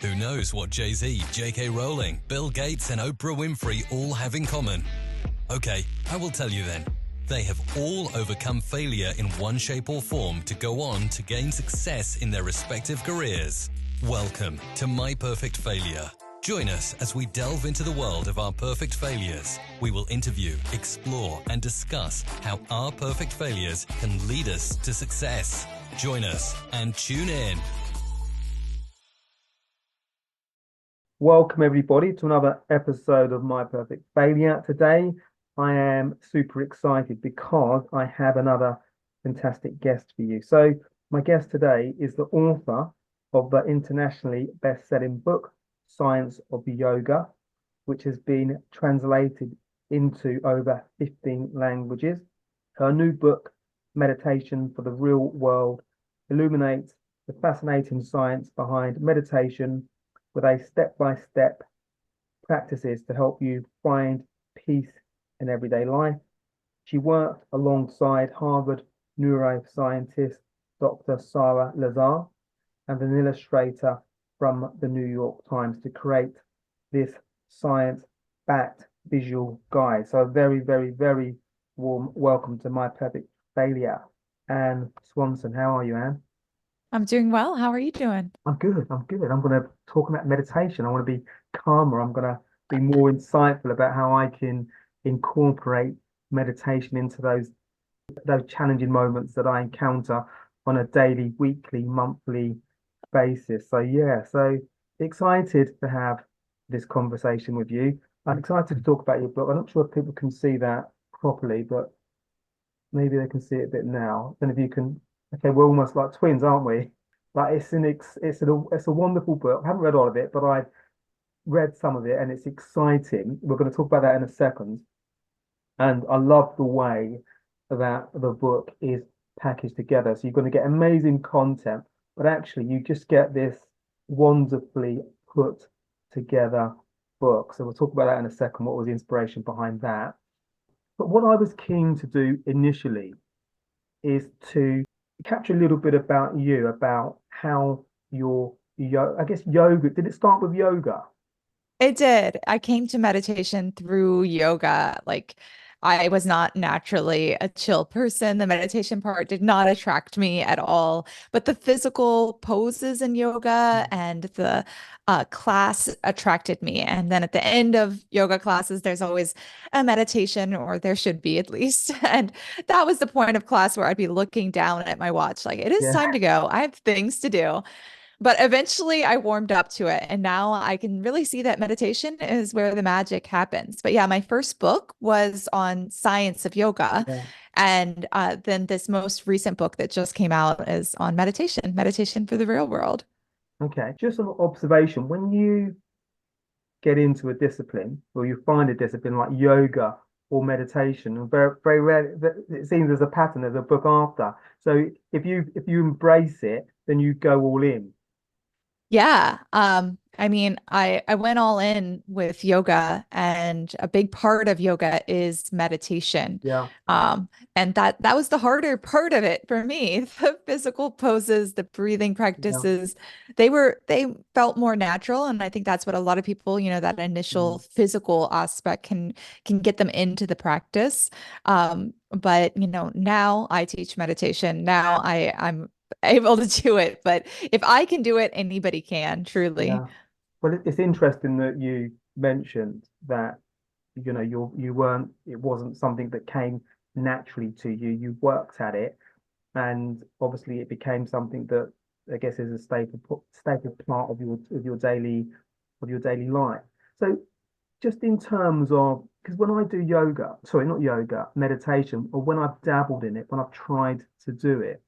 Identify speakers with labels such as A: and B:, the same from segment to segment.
A: Who knows what Jay-Z, J.K. Rowling, Bill Gates and Oprah Winfrey all have in common? Okay, I will tell you then. They have all overcome failure in one shape or form to go on to gain success in their respective careers. Welcome to My Perfect Failure. Join us as we delve into the world of our perfect failures. We will interview, explore, and discuss how our perfect failures can lead us to success. Join us and tune in.
B: Welcome everybody to another episode of My Perfect Failure. Today I am super excited because I have another fantastic guest for you. So my guest today is the author of the internationally best-selling book, Science of Yoga, which has been translated into over 15 languages. Her new book, Meditation for the Real World, illuminates the fascinating science behind meditation with a step-by-step practices to help you find peace in everyday life. She worked alongside Harvard neuroscientist Dr. Sara Lazar and an illustrator from the New York Times to create this science-backed visual guide. So a very, very, very warm welcome to My Perfect Failure. Ann Swanson, how are you, Ann?
C: I'm doing well. How are you doing?
B: I'm good. I'm good. I'm going to talk about meditation. I want to be calmer. I'm going to be more insightful about how I can incorporate meditation into those challenging moments that I encounter on a daily, weekly, monthly basis. So yeah, so excited to have this conversation with you. I'm excited to talk about your book. I'm not sure if people can see that properly, but maybe they can see it a bit now. Then if you can, okay, we're almost like twins, aren't we? Like it's a wonderful book. I haven't read all of it, but I've read some of it and it's exciting. We're going to talk about that in a second. And I love the way that the book is packaged together. So you're going to get amazing content, but actually you just get this wonderfully put together book. So we'll talk about that in a second. What was the inspiration behind that? But what I was keen to do initially is to capture a little bit about you, about how your I guess yoga, did it start with yoga?
C: It did. I came to meditation through yoga. Like, I was not naturally a chill person. The meditation part did not attract me at all. But the physical poses in yoga and the class attracted me. And then at the end of yoga classes, there's always a meditation, or there should be at least. And that was the point of class where I'd be looking down at my watch, like, it is
B: Yeah.
C: time to go. I have things to do. But eventually I warmed up to it. And now I can really see that meditation is where the magic happens. But yeah, my first book was on science of yoga.
B: Yeah.
C: And then this most recent book that just came out is on meditation for the real world.
B: Okay. Just an observation. When you get into a discipline or you find a discipline like yoga or meditation, and very, very rare, it seems there's a pattern, there's a book after. So if you embrace it, then you go all in.
C: Yeah. I mean, I went all in with yoga, and a big part of yoga is meditation.
B: Yeah.
C: And that was the harder part of it for me. The physical poses, the breathing
B: Yeah.
C: practices, they felt more natural. And I think that's what a lot of people, that initial
B: Mm.
C: physical aspect can get them into the practice. But now I teach meditation. Now I'm able to do it. But if I can do it, anybody can, truly.
B: Yeah. Well, it's interesting that you mentioned that, it wasn't something that came naturally to you. You worked at it, and obviously it became something that I guess is a staple part of your daily life. So just in terms of, because when I do yoga, sorry, not yoga, meditation, or when I've dabbled in it, when I've tried to do it,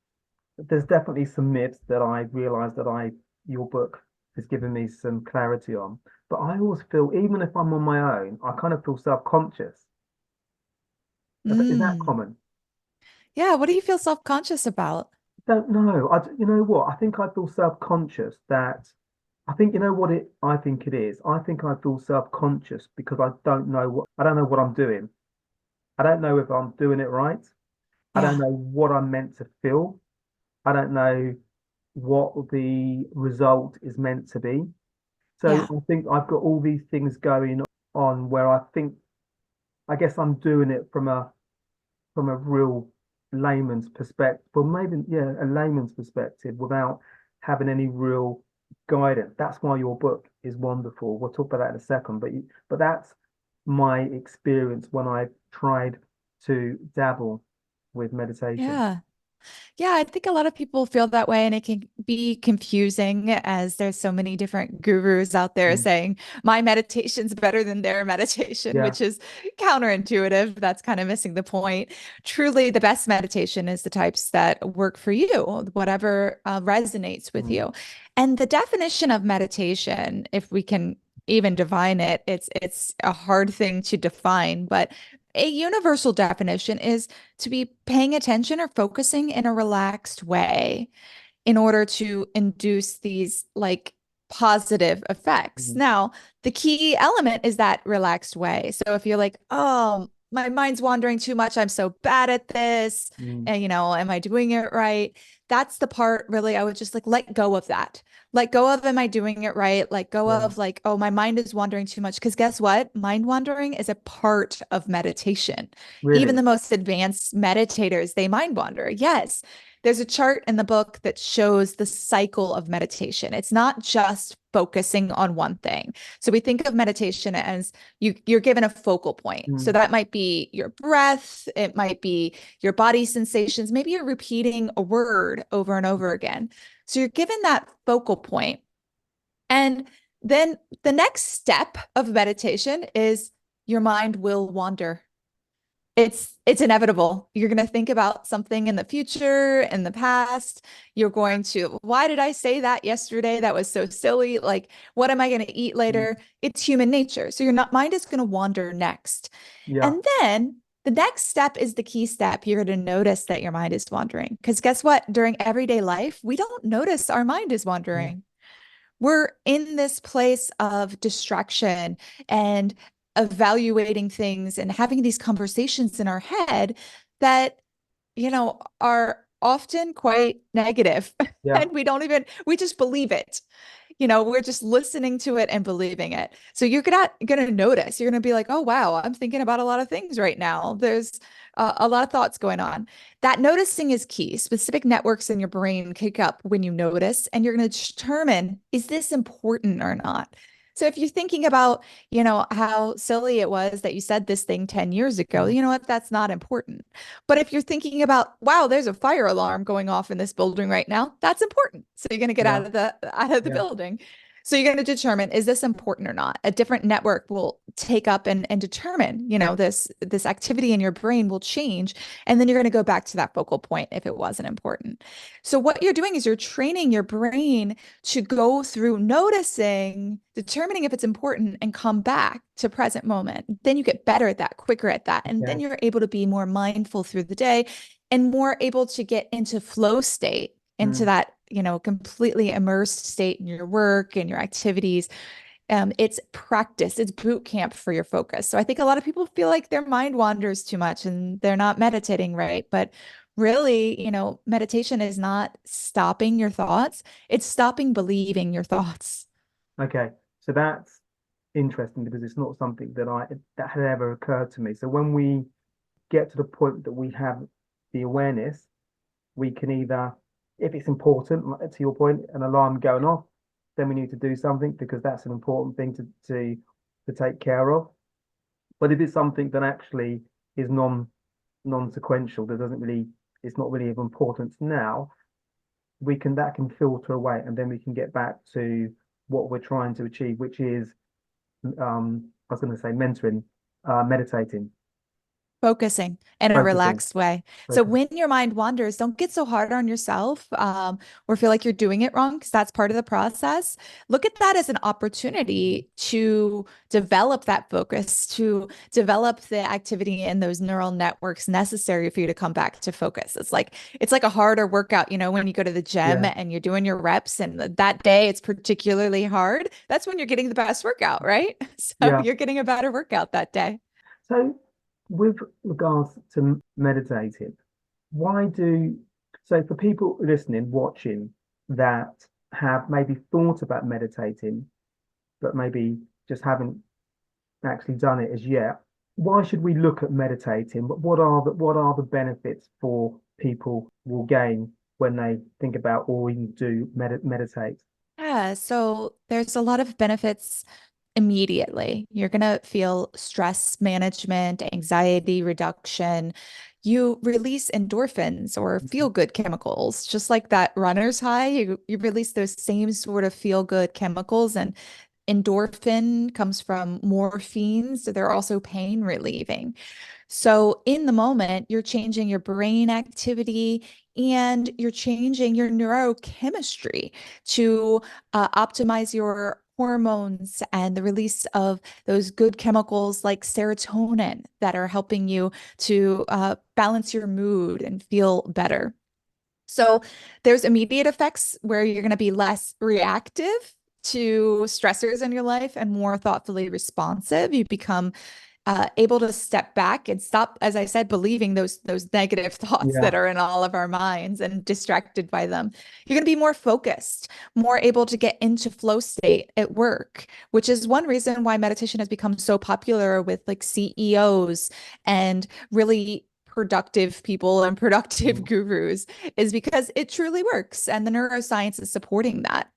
B: there's definitely some myths that I realized that your book has given me some clarity on. But I always feel, even if I'm on my own, I kind of feel self-conscious. Is that
C: Mm.
B: common?
C: Yeah. What do you feel self-conscious about?
B: Don't know. You know what? I think I feel self-conscious that I think you know what I think it is. I think I feel self-conscious because I don't know what I'm doing. I don't know if I'm doing it right. I don't
C: Yeah.
B: know what I'm meant to feel. I don't know what the result is meant to be. So
C: Yeah.
B: I think I've got all these things going on where I guess I'm doing it from a real layman's perspective, or maybe, yeah, a layman's perspective without having any real guidance. That's why your book is wonderful. We'll talk about that in a second, but that's my experience when I tried to dabble with meditation.
C: Yeah. Yeah, I think a lot of people feel that way, and it can be confusing as there's so many different gurus out there
B: Mm.
C: saying my meditation's better than their meditation,
B: Yeah.
C: which is counterintuitive. That's kind of missing the point. Truly, the best meditation is the types that work for you, whatever resonates with
B: Mm.
C: you. And the definition of meditation, if we can even define it, it's a hard thing to define, but a universal definition is to be paying attention or focusing in a relaxed way in order to induce these like positive effects.
B: Mm.
C: Now, the key element is that relaxed way. So if you're like, oh, my mind's wandering too much, I'm so bad at this,
B: Mm.
C: and am I doing it right? That's the part really I would just like let go of that. Let go of, am I doing it right? Let go
B: Yeah.
C: of like, oh, my mind is wandering too much. Because guess what? Mind wandering is a part of meditation. Even
B: Really?
C: the most advanced meditators, they mind wander. Yes. There's a chart in the book that shows the cycle of meditation. It's not just focusing on one thing. So we think of meditation as you're given a focal point. So
B: Mm.
C: that might be your breath, it might be your body sensations, maybe you're repeating a word over and over again. So you're given that focal point. And then the next step of meditation is your mind will wander. It's inevitable. You're going to think about something in the future, in the past. You're going to, why did I say that yesterday? That was so silly. Like, what am I going to eat
B: Mm.
C: later? It's human nature. So your mind is going to wander next.
B: Yeah.
C: And then the next step is the key step. You're going to notice that your mind is wandering. Because guess what? During everyday life, we don't notice our mind is
B: Mm.
C: wandering. We're in this place of distraction and evaluating things and having these conversations in our head that, are often quite negative.
B: Yeah.
C: And we just believe it. We're just listening to it and believing it. So you're gonna notice. You're gonna be like, oh wow, I'm thinking about a lot of things right now. There's a lot of thoughts going on. That noticing is key. Specific networks in your brain kick up when you notice, and you're gonna determine, is this important or not? So if you're thinking about, how silly it was that you said this thing 10 years ago,
B: Mm.
C: you know what? That's not important. But if you're thinking about, wow, there's a fire alarm going off in this building right now, that's important. So you're going to get
B: Yeah.
C: out of the
B: Yeah.
C: building. So you're going to determine, is this important or not? A different network will take up and determine, this activity in your brain will change. And then you're going to go back to that focal point if it wasn't important. So what you're doing is you're training your brain to go through noticing, determining if it's important, and come back to present moment. Then you get better at that, quicker at that. And then
B: Okay.
C: you're able to be more mindful through the day and more able to get into flow state, into
B: Mm.
C: that, completely immersed state in your work and your activities. It's practice, it's boot camp for your focus. So I think a lot of people feel like their mind wanders too much and they're not meditating right. But really, meditation is not stopping your thoughts, it's stopping believing your thoughts.
B: Okay. So that's interesting because it's not something that had ever occurred to me. So when we get to the point that we have the awareness, we can either, if it's important, to your point, an alarm going off, then we need to do something because that's an important thing to take care of. But if it's something that actually is non-sequential, that doesn't really, it's not really of importance now, that can filter away, and then we can get back to what we're trying to achieve, which is I was going to say mentoring, meditating,
C: Focusing in a
B: focusing,
C: relaxed way. So
B: focus.
C: when your mind wanders, don't get so hard on yourself, or feel like you're doing it wrong, because that's part of the process. Look at that as an opportunity to develop that focus, to develop the activity and those neural networks necessary for you to come back to focus. It's like a harder workout, when you go to the gym
B: Yeah,
C: and you're doing your reps, and that day it's particularly hard. That's when you're getting the best workout, right? So
B: yeah.
C: you're getting a better workout that day.
B: So with regards to meditating, why do so for people listening, watching that have maybe thought about meditating, but maybe just haven't actually done it as yet. Why should we look at meditating? But what are the benefits for people will gain when they think about or even do meditate?
C: Yeah, so there's a lot of benefits immediately. You're going to feel stress management, anxiety reduction. You release endorphins or feel good chemicals, just like that runner's high. You release those same sort of feel good chemicals, and endorphin comes from morphine. So they're also pain relieving. So in the moment, you're changing your brain activity and you're changing your neurochemistry to optimize your hormones and the release of those good chemicals like serotonin that are helping you to balance your mood and feel better. So there's immediate effects where you're going to be less reactive to stressors in your life and more thoughtfully responsive. You become able to step back and stop, as I said, believing those negative thoughts that
B: Yeah.
C: are in all of our minds and distracted by them. You're going to be more focused, more able to get into flow state at work, which is one reason why meditation has become so popular with like CEOs and really productive people and productive
B: Mm.
C: gurus, is because it truly works and the neuroscience is supporting that.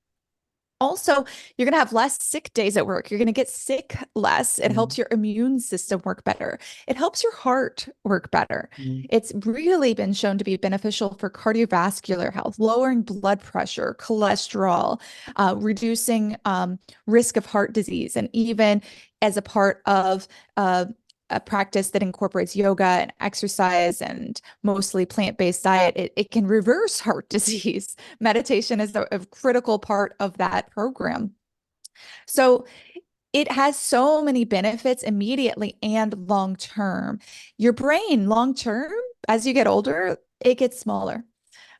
C: Also, you're going to have less sick days at work. You're going to get sick less. It
B: Mm.
C: helps your immune system work better. It helps your heart work better.
B: Mm.
C: It's really been shown to be beneficial for cardiovascular health, lowering blood pressure, cholesterol, reducing risk of heart disease, and even as a part of a practice that incorporates yoga and exercise and mostly plant-based diet, it can reverse heart disease. Meditation is a critical part of that program. So it has so many benefits immediately and long term. Your brain, long term, as you get older, it gets smaller.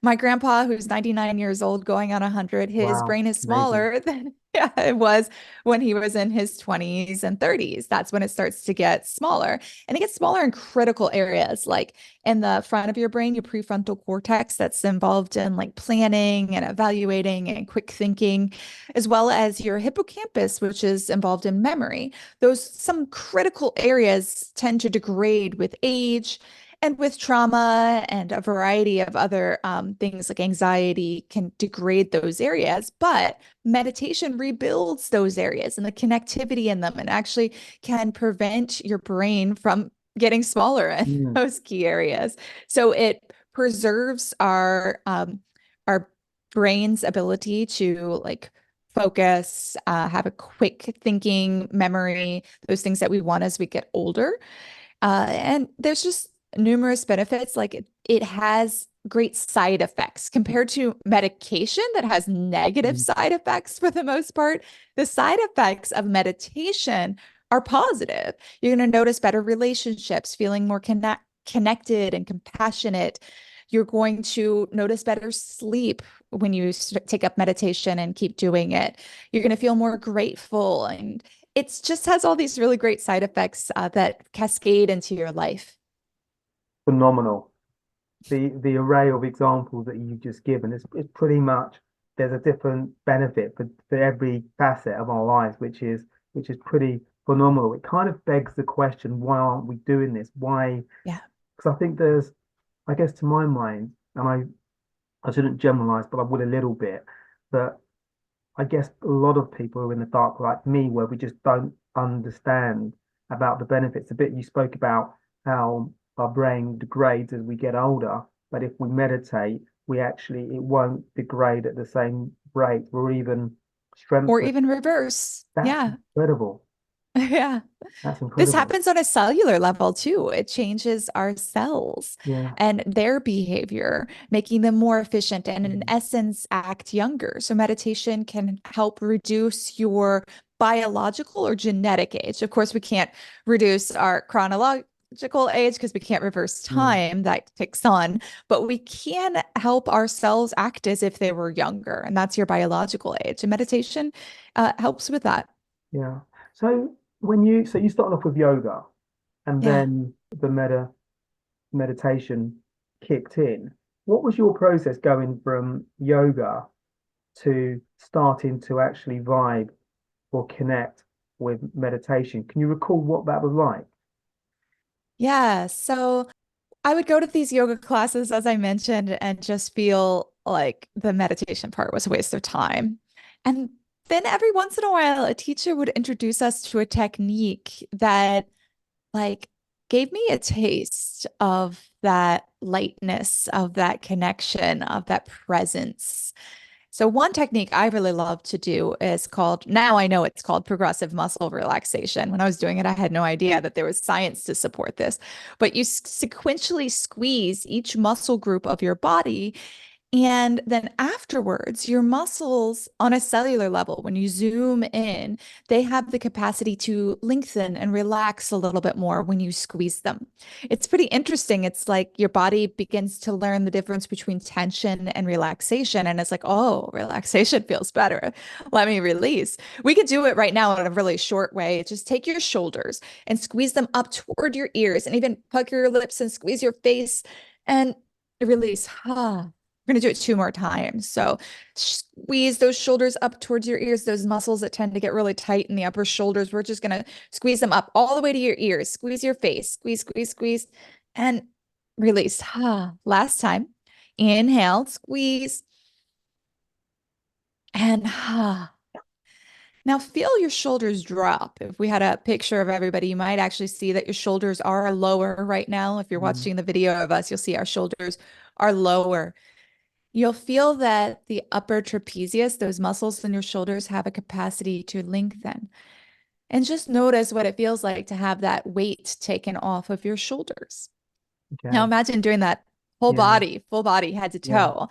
C: My grandpa, who's 99 years old, going on 100, his
B: Wow.
C: brain is
B: Amazing.
C: smaller than yeah, it was when he was in his 20s and 30s. That's when it starts to get smaller. And it gets smaller in critical areas, like in the front of your brain, your prefrontal cortex, that's involved in like planning and evaluating and quick thinking, as well as your hippocampus, which is involved in memory. Those some critical areas tend to degrade with age and with trauma and a variety of other things like anxiety can degrade those areas. But meditation rebuilds those areas and the connectivity in them and actually can prevent your brain from getting smaller in
B: Mm.
C: those key areas. So it preserves our brain's ability to like focus, have a quick thinking memory, those things that we want as we get older. And there's just numerous benefits. Like it has great side effects compared to medication that has negative
B: Mm.
C: side effects for the most part. The side effects of meditation are positive. You're going to notice better relationships, feeling more connected and compassionate. You're going to notice better sleep when you take up meditation and keep doing it. You're going to feel more grateful, and it just has all these really great side effects that cascade into your life.
B: Phenomenal. The array of examples that you've just given is pretty much there's a different benefit for every facet of our lives, which is pretty phenomenal. It kind of begs the question, why aren't we doing this? Why?
C: Yeah.
B: Because I think there's, I guess to my mind, and I shouldn't generalize, but I would a little bit, that I guess a lot of people are in the dark like me, where we just don't understand about the benefits. A bit you spoke about how our brain degrades as we get older, but if we meditate, we actually it won't degrade at the same rate or even
C: Or
B: strengthen.
C: even reverse.
B: That's
C: Yeah.
B: incredible.
C: Yeah.
B: That's
C: This
B: incredible.
C: happens on a cellular level too. It changes our cells
B: Yeah.
C: and their behavior, making them more efficient and, in
B: Mm.
C: essence, act younger. So, meditation can help reduce your biological or genetic age. Of course, we can't reduce our chronological age because we can't reverse
B: Mm.
C: time, that ticks on, but we can help our cells act as if they were younger. And that's your biological age. And meditation helps with that.
B: Yeah. So so you started off with yoga and
C: Yeah.
B: then the meditation kicked in. What was your process going from yoga to starting to actually vibe or connect with meditation. Can you recall what that was like?
C: Yeah. So I would go to these yoga classes, as I mentioned, and just feel like the meditation part was a waste of time. And then every once in a while, a teacher would introduce us to a technique that like gave me a taste of that lightness, of that connection, of that presence. So one technique I really love to do is called, now I know it's called progressive muscle relaxation. When I was doing it, I had no idea that there was science to support this. But you sequentially squeeze each muscle group of your body, and then afterwards, your muscles on a cellular level, when you zoom in, they have the capacity to lengthen and relax a little bit more when you squeeze them. It's pretty interesting. It's like your body begins to learn the difference between tension and relaxation. And it's like, oh, relaxation feels better. Let me release. We could do it right now in a really short way. Just take your shoulders and squeeze them up toward your ears, and even pucker your lips and squeeze your face and release. We're going to do it 2 more times. So squeeze those shoulders up towards your ears, those muscles that tend to get really tight in the upper shoulders. We're just going to squeeze them up all the way to your ears. Squeeze your face, squeeze, squeeze, squeeze, and release. Last time. Inhale, squeeze, and now feel your shoulders drop. If we had a picture of everybody, you might actually see that your shoulders are lower right now. If you're watching the video of us, you'll see our shoulders are lower. You'll feel that the upper trapezius, those muscles in your shoulders, have a capacity to lengthen. And just notice what it feels like to have that weight taken off of your shoulders.
B: Okay.
C: Now imagine doing that whole body, full body, head to toe.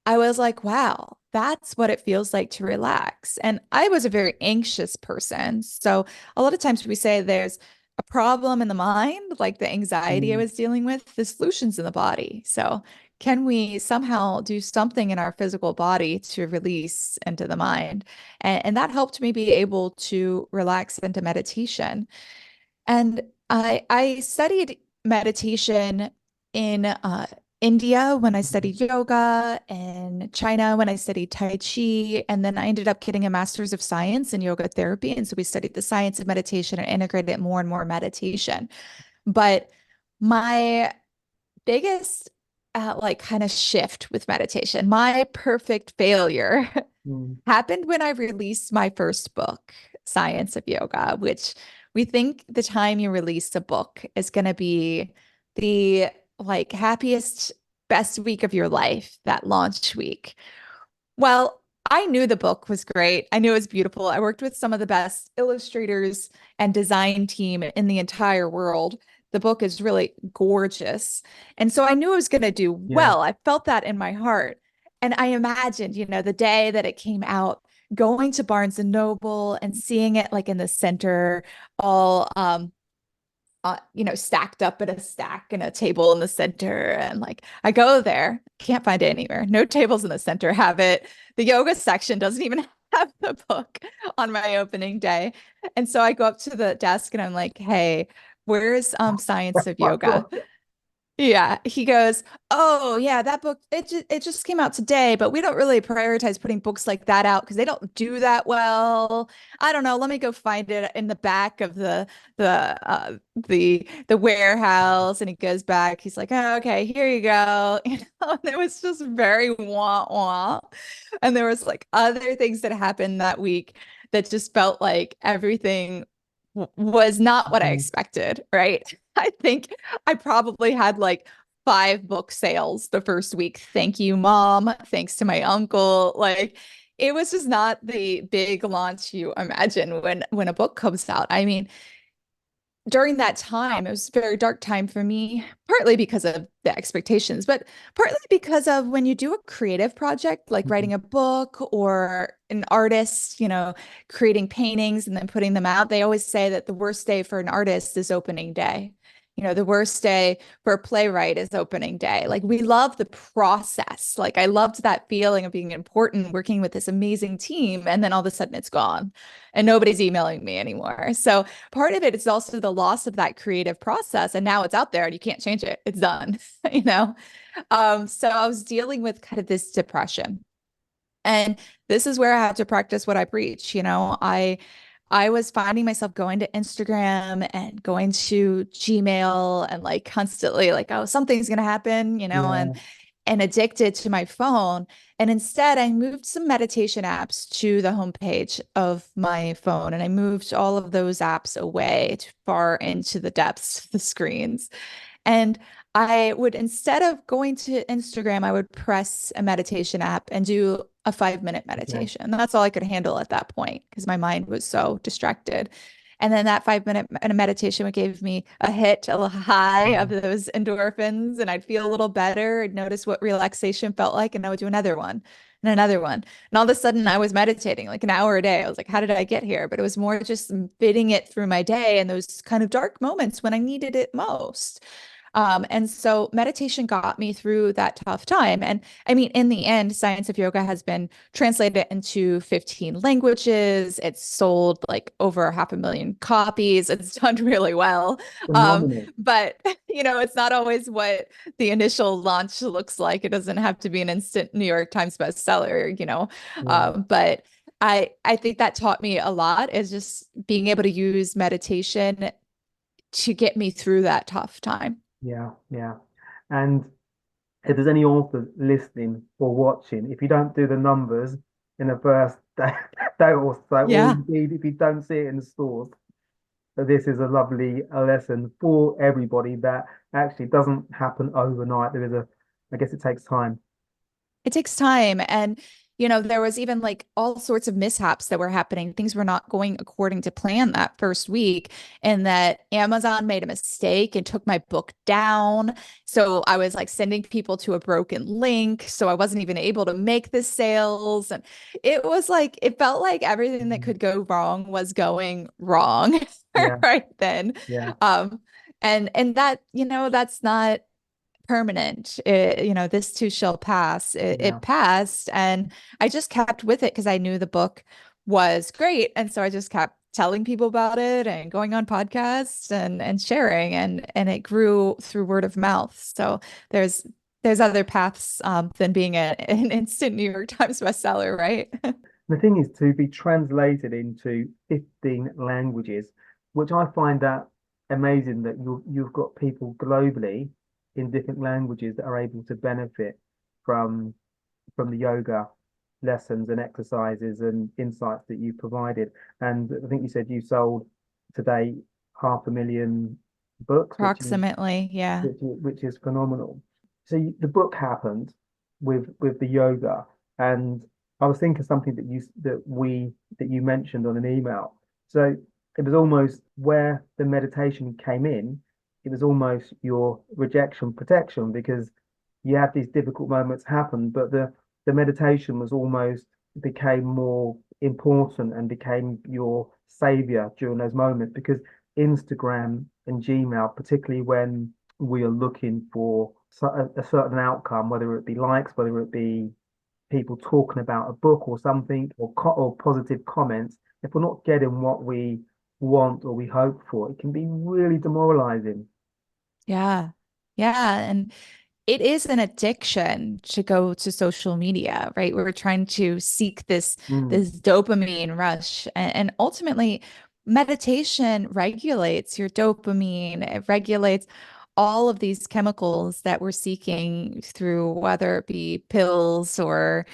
C: I was like, wow, that's what it feels like to relax. And I was a very anxious person. So a lot of times we say there's a problem in the mind, like the anxiety I was dealing with, the solution's in the body. So can we somehow do something in our physical body to release into the mind? And that helped me be able to relax into meditation. And I studied meditation in India when I studied yoga, in China when I studied Tai Chi, and then I ended up getting a master's of science in yoga therapy. And so we studied the science of meditation and integrated more and more meditation. But my biggest like kind of shift with meditation, my perfect failure happened when I released my first book, Science of Yoga, which we think the time you release a book is going to be the like happiest, best week of your life, that launch week. Well, I knew the book was great. I knew it was beautiful. I worked with some of the best illustrators and design team in the entire world. The book is really gorgeous. And so I knew it was going to do well. I felt that in my heart. And I imagined, the day that it came out, going to Barnes and Noble and seeing it like in the center, all stacked up in a stack and a table in the center. And like I go there, can't find it anywhere. No tables in the center have it. The yoga section doesn't even have the book on my opening day. And so I go up to the desk and I'm like, hey, where's Science of Yoga? Yeah, he goes, oh yeah, that book, it just came out today, but we don't really prioritize putting books like that out because they don't do that well. I don't know. Let me go find it in the back of the warehouse. And he goes back. He's like, oh, okay, here you go. And it was just very wah wah. And there was like other things that happened that week that just felt like everything was not what I expected, right? I think I probably had like 5 book sales the first week. Thank you, Mom. Thanks to my uncle. Like it was just not the big launch you imagine when a book comes out. I mean, during that time, it was a very dark time for me, partly because of the expectations, but partly because of when you do a creative project, like writing a book or an artist, creating paintings and then putting them out. They always say that the worst day for an artist is opening day. The worst day for a playwright is opening day. Like we love the process. Like I loved that feeling of being important, working with this amazing team. And then all of a sudden it's gone and nobody's emailing me anymore. So part of it is also the loss of that creative process. And now it's out there and you can't change it. It's done, So I was dealing with kind of this depression. And this is where I had to practice what I preach. I was finding myself going to Instagram and going to Gmail and like constantly like, oh, something's gonna happen,
B: Yeah.
C: and addicted to my phone. And instead, I moved some meditation apps to the homepage of my phone, and I moved all of those apps away too far into the depths of the screens. And I would, instead of going to Instagram, I would press a meditation app and do a 5-minute
B: Okay.
C: meditation. That's all I could handle at that point because my mind was so distracted. And then that 5-minute meditation would give me a hit, a little high of
B: Mm.
C: those endorphins, and I'd feel a little better. I'd notice what relaxation felt like, and I would do another one and another one. And all of a sudden, I was meditating like an hour a day. I was like, how did I get here? But it was more just fitting it through my day and those kind of dark moments when I needed it most. And so meditation got me through that tough time. And I mean, in the end, Science of Yoga has been translated into 15 languages. It's sold like over 500,000 copies. It's done really well.
B: Phenomenal.
C: But it's not always what the initial launch looks like. It doesn't have to be an instant New York Times bestseller.
B: Yeah.
C: But I think that taught me a lot is just being able to use meditation to get me through that tough time.
B: Yeah. Yeah. And if there's any authors listening or watching, if you don't do the numbers in the first day or so, or
C: Yeah.
B: indeed if you don't see it in the stores, so this is a lovely lesson for everybody that actually doesn't happen overnight. I guess it takes time.
C: It takes time. And, there was even like all sorts of mishaps that were happening. Things were not going according to plan that first week, and that Amazon made a mistake and took my book down. So I was like sending people to a broken link. So I wasn't even able to make the sales. And it was like, it felt like everything that
B: Mm.
C: could go wrong was going wrong
B: Yeah.
C: right then.
B: Yeah.
C: Um, and that, that's not permanent. This too shall pass. It
B: Yeah.
C: passed, and I just kept with it because I knew the book was great, and so I just kept telling people about it and going on podcasts and sharing, and it grew through word of mouth. So there's other paths than being an instant New York Times bestseller, right?
B: The thing is to be translated into 15 languages, which I find that amazing that you've got people globally in different languages that are able to benefit from from the yoga lessons and exercises and insights that you provided. And I think you said you sold today 500,000 books,
C: Approximately, yeah.
B: which is phenomenal. So the book happened with the yoga, and I was thinking something that you mentioned on an email. So it was almost where the meditation came in. It was almost your rejection protection because you had these difficult moments happen, but the meditation was almost became more important and became your savior during those moments because Instagram and Gmail, particularly when we are looking for a certain outcome, whether it be likes, whether it be people talking about a book or something, or positive comments, if we're not getting what we want or we hope for, it can be really demoralizing.
C: Yeah. Yeah. And it is an addiction to go to social media, right? We're trying to seek this
B: Mm,
C: this dopamine rush, and ultimately meditation regulates your dopamine. It regulates all of these chemicals that we're seeking through whether it be pills or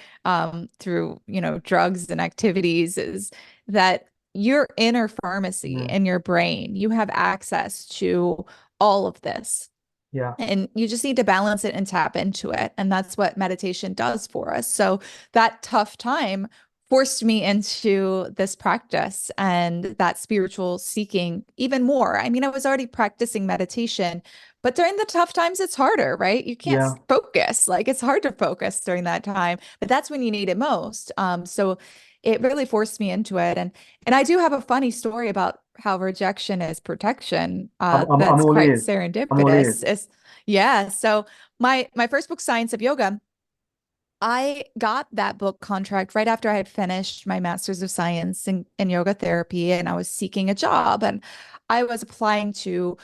C: through drugs and activities. Is that your inner pharmacy
B: mm,
C: in your brain? You have access to all of this,
B: yeah,
C: and you just need to balance it and tap into it. And that's what meditation does for us. So that tough time forced me into this practice and that spiritual seeking even more. I mean, I was already practicing meditation, but during the tough times, it's harder, right? You can't
B: yeah.
C: focus. Like it's hard to focus during that time, but that's when you need it most. So it really forced me into it. And I do have a funny story about how rejection is protection.
B: I'm
C: That's
B: all
C: quite
B: ears. I'm all ears.
C: serendipitous. Yeah. So my first book, Science of Yoga, I got that book contract right after I had finished my master's of science in yoga therapy, and I was seeking a job, and I was applying to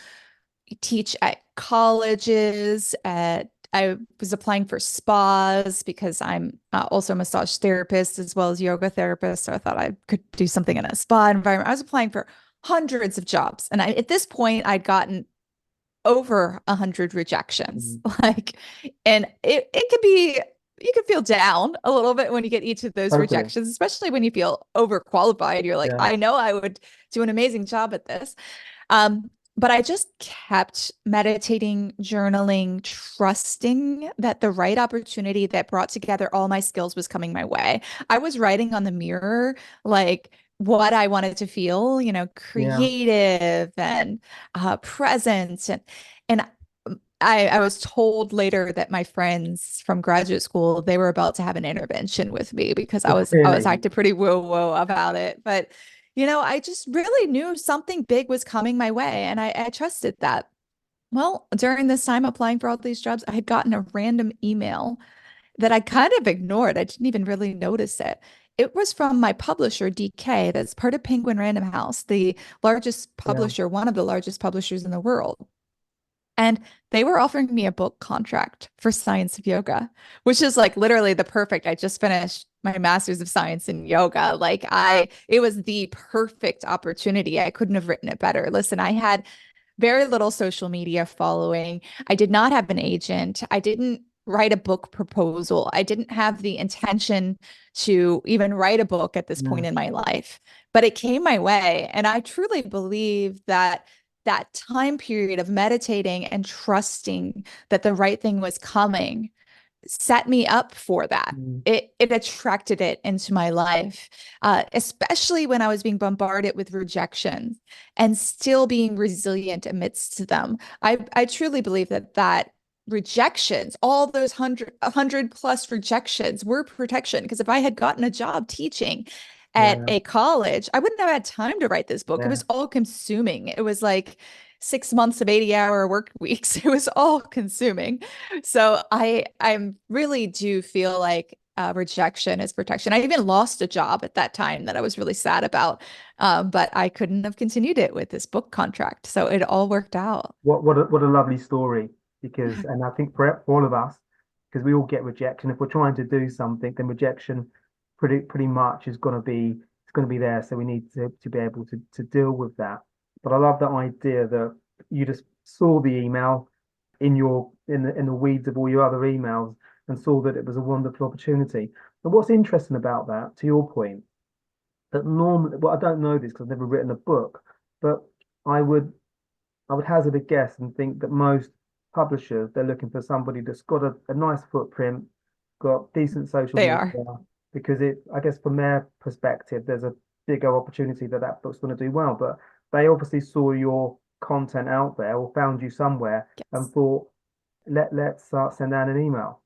C: teach at colleges, at I was applying for spas because I'm also a massage therapist as well as yoga therapist. So I thought I could do something in a spa environment. I was applying for hundreds of jobs. And at this point, I'd gotten over 100 rejections. Like, and it could be, you can feel down a little bit when you get each of those
B: Totally.
C: rejections, especially when you feel overqualified. You're like,
B: Yeah.
C: I know I would do an amazing job at this. But I just kept meditating, journaling, trusting that the right opportunity that brought together all my skills was coming my way. I was writing on the mirror, like what I wanted to feel,
B: Yeah.
C: creative and present. And I was told later that my friends from graduate school, they were about to have an intervention with me because I was
B: Really.
C: acting pretty woo-woo about it. But I just really knew something big was coming my way, and I trusted that. Well, during this time applying for all these jobs, I had gotten a random email that I kind of ignored. I didn't even really notice it. It was from my publisher, DK, that's part of Penguin Random House, the largest
B: Yeah.
C: publisher, one of the largest publishers in the world. And they were offering me a book contract for Science of Yoga, which is like literally the perfect. I just finished my master's of science in yoga. It was the perfect opportunity. I couldn't have written it better. Listen, I had very little social media following. I did not have an agent. I didn't write a book proposal. I didn't have the intention to even write a book at this point
B: Mm.
C: in my life, but it came my way. And I truly believe that that time period of meditating and trusting that the right thing was coming set me up for that.
B: Mm.
C: It attracted it into my life, especially when I was being bombarded with rejection and still being resilient amidst them. I truly believe that rejections, all those 100 plus rejections were protection. Because if I had gotten a job teaching at
B: Yeah.
C: a college, I wouldn't have had time to write this book. It
B: Yeah.
C: was all consuming. It was like 6 months of 80-hour work weeks. It was all consuming. So I really do feel like rejection is protection. I even lost a job at that time that I was really sad about, but I couldn't have continued it with this book contract. So it all worked out.
B: What a lovely story. Because, and I think for all of us, because we all get rejection. If we're trying to do something, then rejection pretty much is going to be there. So we need to be able to deal with that. But I love the idea that you just saw the email in the weeds of all your other emails and saw that it was a wonderful opportunity. And what's interesting about that, to your point, that normally, well, I don't know this because I've never written a book, but I would I would hazard a guess and think that most publishers, they're looking for somebody that's got a nice footprint, got decent social
C: They
B: media,
C: are.
B: because I guess from their perspective, there's a bigger opportunity that book's going to do well. But they obviously saw your content out there or found you somewhere and
C: Yes.
B: thought, let's start send out an email.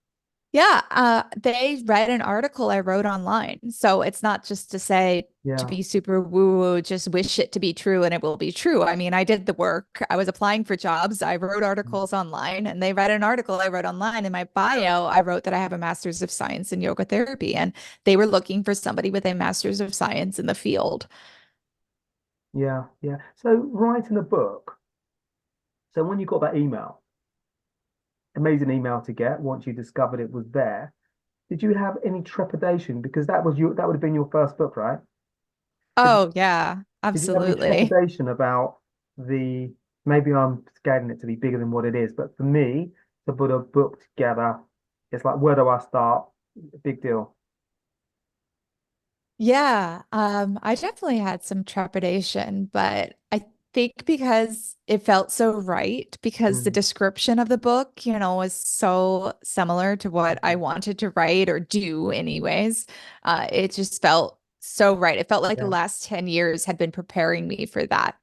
C: Yeah, they read an article I wrote online. So it's not just to say to
B: Yeah.
C: be super woo-woo, just wish it to be true and it will be true. I mean, I did the work. I was applying for jobs. I wrote articles online and they read an article I wrote online. In my bio, I wrote that I have a master's of science in yoga therapy, and they were looking for somebody with a master's of science in the field.
B: Yeah. Yeah. So writing a book. So when you got that email, amazing email to get once you discovered it was there. Did you have any trepidation? Because that would have been your first book, right? Did you
C: Oh, yeah,
B: did you have any
C: absolutely.
B: trepidation about the maybe I'm scaling it to be bigger than what it is, but for me to put a book together, it's like where do I start? Big deal.
C: Yeah, I definitely had some trepidation, but I think because it felt so right, because the
B: Mm,
C: description of the book, was so similar to what I wanted to write or do anyways. It just felt so right. It felt like the
B: yeah,
C: last 10 years had been preparing me for that.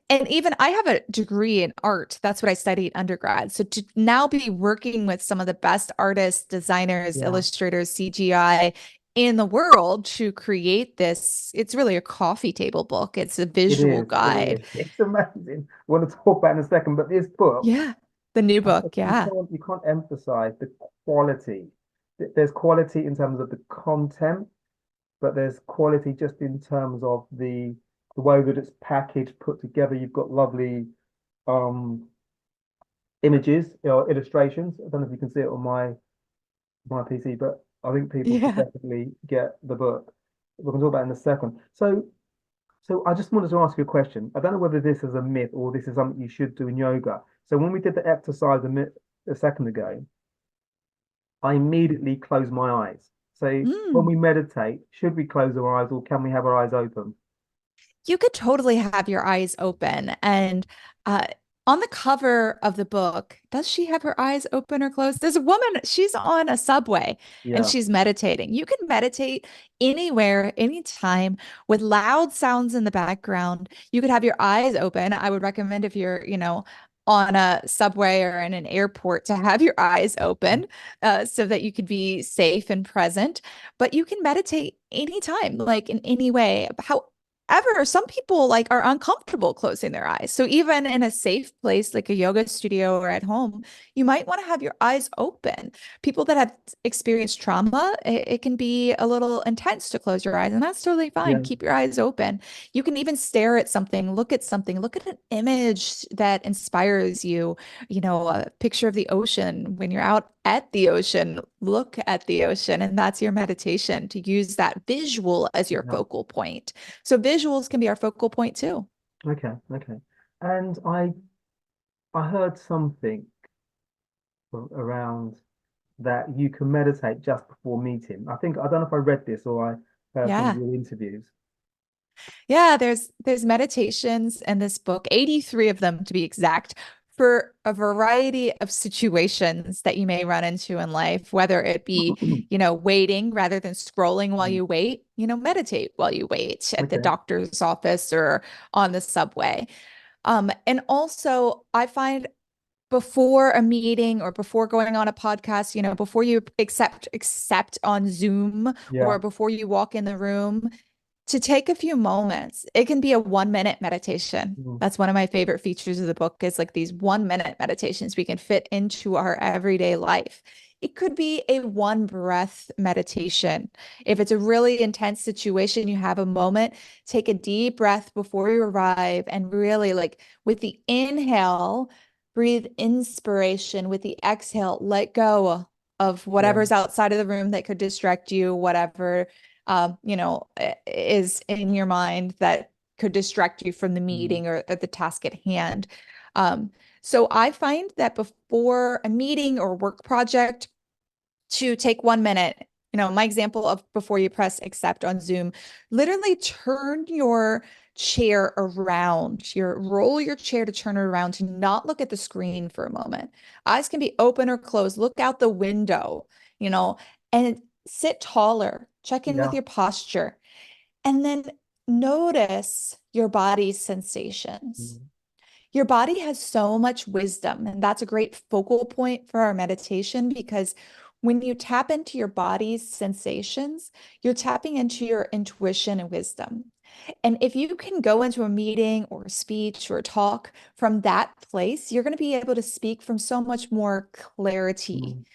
C: And even I have a degree in art. That's what I studied undergrad. So to now be working with some of the best artists, designers,
B: yeah.
C: illustrators, CGI in the world to create this, it's really a coffee table book. It's a
B: It
C: visual
B: is. It
C: guide.
B: is. It's amazing. I want to talk about it in a second, but this book,
C: Yeah. The new book.
B: you
C: Yeah.
B: can't emphasize the quality. There's quality in terms of the content, but there's quality just in terms of the way that it's packaged, put together. You've got lovely um images or illustrations. I don't know if you can see it on my PC, but I think people should
C: Yeah.
B: definitely get the book. We can talk about it in a second. So I just wanted to ask you a question. I don't know whether this is a myth or this is something you should do in yoga. So when we did the exercise a second ago, I immediately closed my eyes. So when
C: Mm.
B: we meditate, should we close our eyes or can we have our eyes open?
C: You could totally have your eyes open. And uh, on the cover of the book, does she have her eyes open or closed? There's a woman, she's on a subway and
B: Yeah.
C: she's meditating. You can meditate anywhere, anytime with loud sounds in the background. You could have your eyes open. I would recommend if you're, on a subway or in an airport to have your eyes open so that you could be safe and present. But you can meditate anytime, like in any way. However, some people like are uncomfortable closing their eyes. So even in a safe place like a yoga studio or at home, you might want to have your eyes open. People that have experienced trauma, it can be a little intense to close your eyes, and that's totally fine.
B: Yeah.
C: Keep your eyes open. You can even stare at something, look at an image that inspires you, a picture of the ocean. When you're out at the ocean, look at the ocean, and that's your meditation to use that visual as your
B: Yeah.
C: focal point. So visuals can be our focal point too.
B: Okay. Okay. And I heard something around that you can meditate just before meeting. I don't know if I read this or I heard one of
C: Yeah.
B: your interviews.
C: Yeah, there's meditations in this book, 83 of them to be exact, for a variety of situations that you may run into in life, whether it be, waiting rather than scrolling while you wait, meditate while you wait at the
B: Okay.
C: doctor's office or on the subway. And also I find before a meeting or before going on a podcast, before you accept on Zoom
B: Yeah.
C: or before you walk in the room, to take a few moments. It can be a 1 minute meditation.
B: Mm.
C: That's one of my favorite features of the book is like these 1 minute meditations we can fit into our everyday life. It could be a one breath meditation. If it's a really intense situation, you have a moment, take a deep breath before you arrive and really like with the inhale, breathe inspiration. With the exhale, let go of
B: Yeah.
C: whatever's outside of the room that could distract you, whatever is in your mind that could distract you from the
B: Mm.
C: meeting or the task at hand. Um, so I find that before a meeting or work project, to take 1 minute, my example of before you press accept on Zoom, literally turn your chair around, roll your chair to turn it around to not look at the screen for a moment. Eyes can be open or closed. Look out the window, and sit taller. Check in with
B: Yeah.
C: your posture. And then notice your body's sensations.
B: Mm.
C: Your body has so much wisdom, and that's a great focal point for our meditation because when you tap into your body's sensations, you're tapping into your intuition and wisdom. And if you can go into a meeting or a speech or a talk from that place, you're going to be able to speak from so much more clarity
B: Mm.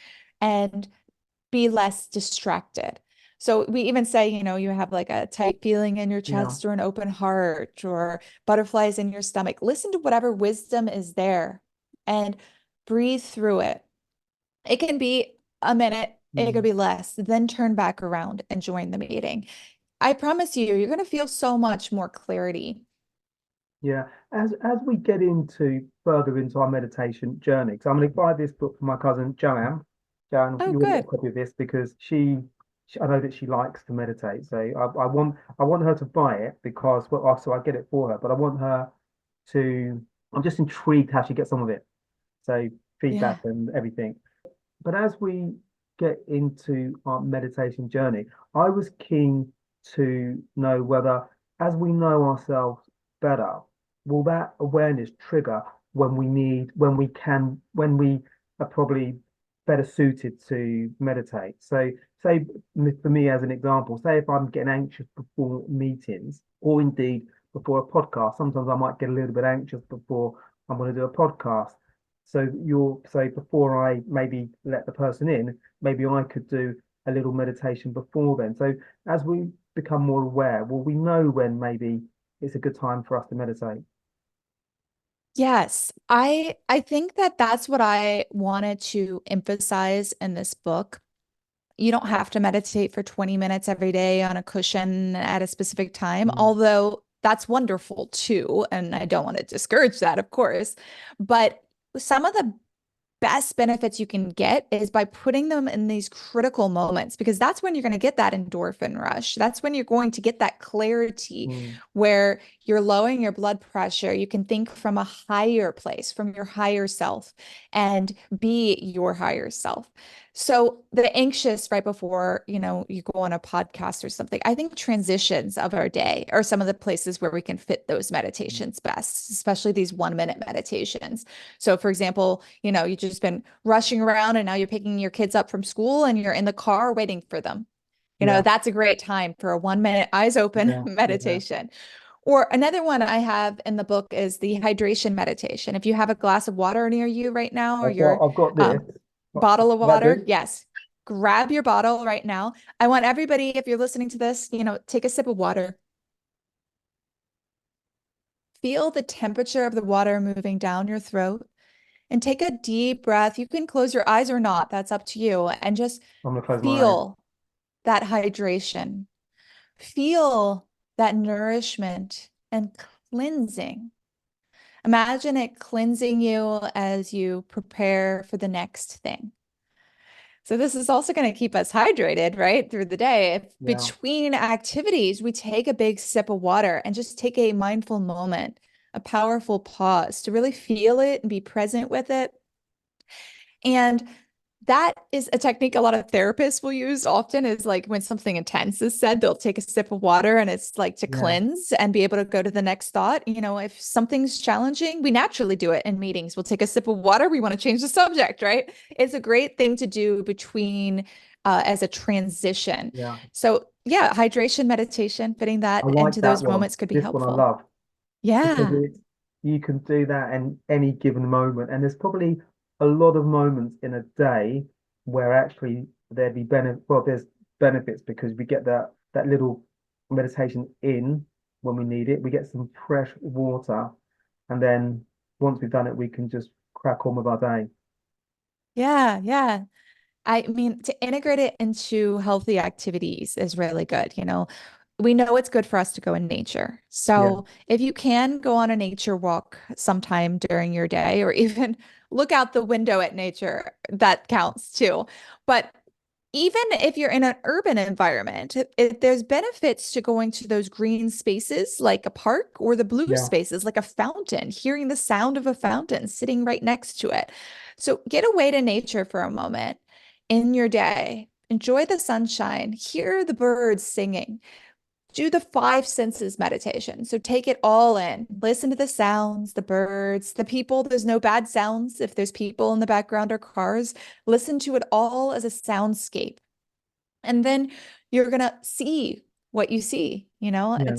C: and be less distracted. So we even say, you have like a tight feeling in your
B: Yeah.
C: chest or an open heart or butterflies in your stomach. Listen to whatever wisdom is there and breathe through it. It can be a minute, it could
B: Mm.
C: be less, then turn back around and join the meeting. I promise you, you're going to feel so much more clarity.
B: Yeah. As we get into further into our meditation journey, because I'm going to buy this book for my cousin Joanne. Joanne,
C: Oh,
B: you will get a
C: good.
B: copy of this because I know that she likes to meditate. So I want her to buy it because so I get it for her, but I want her to. I'm just intrigued how she gets on with it. So feedback
C: Yeah.
B: and everything. But as we get into our meditation journey, I was keen to know whether, as we know ourselves better, will that awareness trigger when we are probably better suited to meditate? So, say for me, as an example, say if I'm getting anxious before meetings, or indeed before a podcast, sometimes I might get a little bit anxious before I'm going to do a podcast. So you'll say before I maybe let the person in, maybe I could do a little meditation before then. So as we become more aware, will we know when maybe it's a good time for us to meditate?
C: Yes, I think that that's what I wanted to emphasize in this book. You don't have to meditate for 20 minutes every day on a cushion at a specific time,
B: Mm,
C: although that's wonderful too. And I don't want to discourage that, of course. But some of the best benefits you can get is by putting them in these critical moments, because that's when you're going to get that endorphin rush. That's when you're going to get that clarity
B: mm,
C: where you're lowering your blood pressure. You can think from a higher place, from your higher self, and be your higher self. So the anxious right before, you go on a podcast or something, I think transitions of our day are some of the places where we can fit those
B: mm.
C: meditations best, especially these 1 minute meditations. So for example, you've just been rushing around and now you're picking your kids up from school and you're in the car waiting for them.
B: Yeah,
C: That's a great time for a 1 minute eyes open
B: yeah, yeah.
C: meditation. Or another one I have in the book is the hydration meditation. If you have a glass of water near you right now, or your
B: I've got this.
C: um, bottle of
B: Will that
C: water,
B: do?
C: yes, grab your bottle right now. I want everybody, if you're listening to this, take a sip of water. Feel the temperature of the water moving down your throat and take a deep breath. You can close your eyes or not, that's up to you. And just
B: I'm gonna close my eyes.
C: feel that hydration. Feel that nourishment and cleansing. Imagine it cleansing you as you prepare for the next thing. So this is also going to keep us hydrated, right, through the day. If
B: Yeah,
C: between activities, we take a big sip of water and just take a mindful moment, a powerful pause to really feel it and be present with it. And that is a technique a lot of therapists will use often, is like when something intense is said, they'll take a sip of water and it's like to
B: yeah,
C: cleanse and be able to go to the next thought. If something's challenging, we naturally do it in meetings. We'll take a sip of water. We want to change the subject, right? It's a great thing to do between as a transition.
B: yeah.
C: So yeah, hydration meditation, fitting
B: I
C: that
B: like
C: into
B: that
C: those
B: one.
C: moments could be
B: This one I
C: helpful.
B: love because
C: Yeah.
B: you can do that in any given moment, and there's probably a lot of moments in a day where actually there'd be benefit. Well, there's benefits because we get that little meditation in when we need it. We get some fresh water, and then once we've done it, we can just crack on with our day.
C: Yeah. Yeah. I mean, to integrate it into healthy activities is really good. We know it's good for us to go in nature.
B: Yeah,
C: So if you can go on a nature walk sometime during your day, or even look out the window at nature, that counts too. But even if you're in an urban environment, there's benefits to going to those green spaces like a park, or the blue
B: yeah,
C: spaces like a fountain, hearing the sound of a fountain, sitting right next to it. So get away to nature for a moment in your day. Enjoy the sunshine, hear the birds singing, do the five senses meditation. So take it all in. Listen to the sounds, the birds, the people. There's no bad sounds. If there's people in the background or cars, listen to it all as a soundscape. And then you're going to see what you see, and
B: yeah,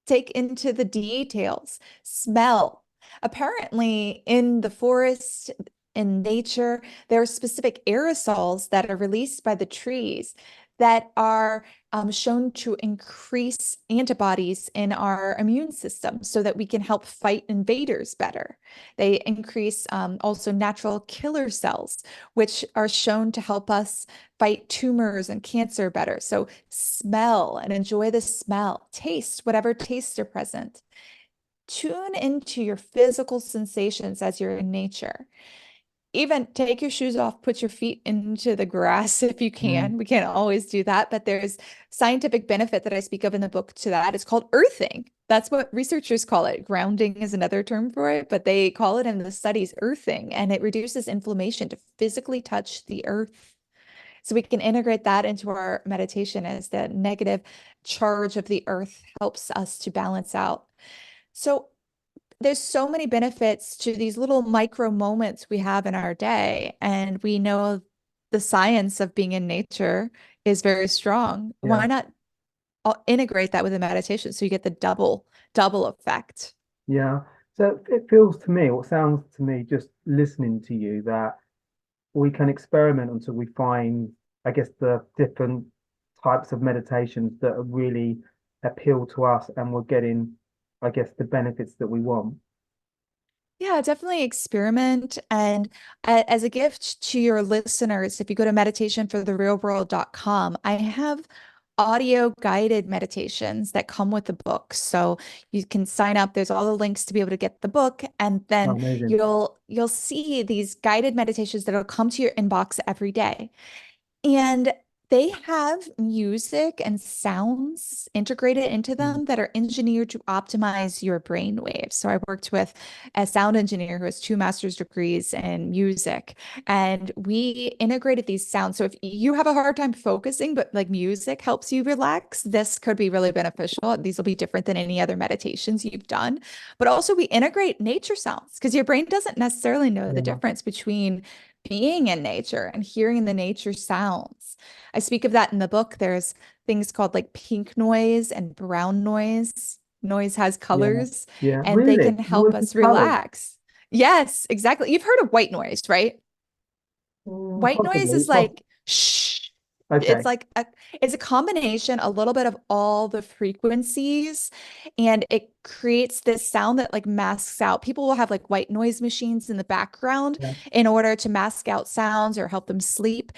C: take into the details, smell. Apparently, in the forest, in nature, there are specific aerosols that are released by the trees that are shown to increase antibodies in our immune system so that we can help fight invaders better. They increase also natural killer cells, which are shown to help us fight tumors and cancer better. So smell and enjoy the smell, taste whatever tastes are present. Tune into your physical sensations as you're in nature. Even take your shoes off, put your feet into the grass if you
B: mm,
C: can. We can't always do that, but there's scientific benefit that I speak of in the book to that. It's called earthing. That's what researchers call it. Grounding is another term for it, but they call it in the studies earthing, and it reduces inflammation to physically touch the earth. So we can integrate that into our meditation as the negative charge of the earth helps us to balance out. So there's so many benefits to these little micro moments we have in our day. And we know the science of being in nature is very strong.
B: yeah,
C: Why not integrate that with a meditation so you get the double effect?
B: yeah. So it feels to me, or sounds to me, just listening to you, that we can experiment until we find, I guess, the different types of meditations that really appeal to us and we're getting, I guess, the benefits that we want.
C: Yeah, definitely experiment. And as a gift to your listeners, if you go to meditationfortherealworld.com, I have audio guided meditations that come with the book. So you can sign up. There's all the links to be able to get the book. And
B: Oh,
C: then
B: amazing.
C: you'll see these guided meditations that'll come to your inbox every day. And they have music and sounds integrated into
B: Mm.
C: them that are engineered to optimize your brain waves. So I worked with a sound engineer who has two master's degrees in music, and we integrated these sounds. So if you have a hard time focusing, but like music helps you relax, this could be really beneficial. These will be different than any other meditations you've done. But also we integrate nature sounds because your brain doesn't necessarily know the
B: Yeah.
C: difference between being in nature and hearing the nature sounds. I speak of that in the book. There's things called like pink noise and brown noise. Noise has
B: Yeah.
C: colors
B: Yeah.
C: and they
B: Really?
C: can help
B: Noise with
C: us
B: colours?
C: relax. Yes, exactly. You've heard of white noise, right? White noise
B: Possibly.
C: is like shh.
B: Okay.
C: It's like it's a combination, a little bit of all the frequencies, and it creates this sound that like masks out. People will have like white noise machines in the background
B: Yeah.
C: in order to mask out sounds or help them sleep.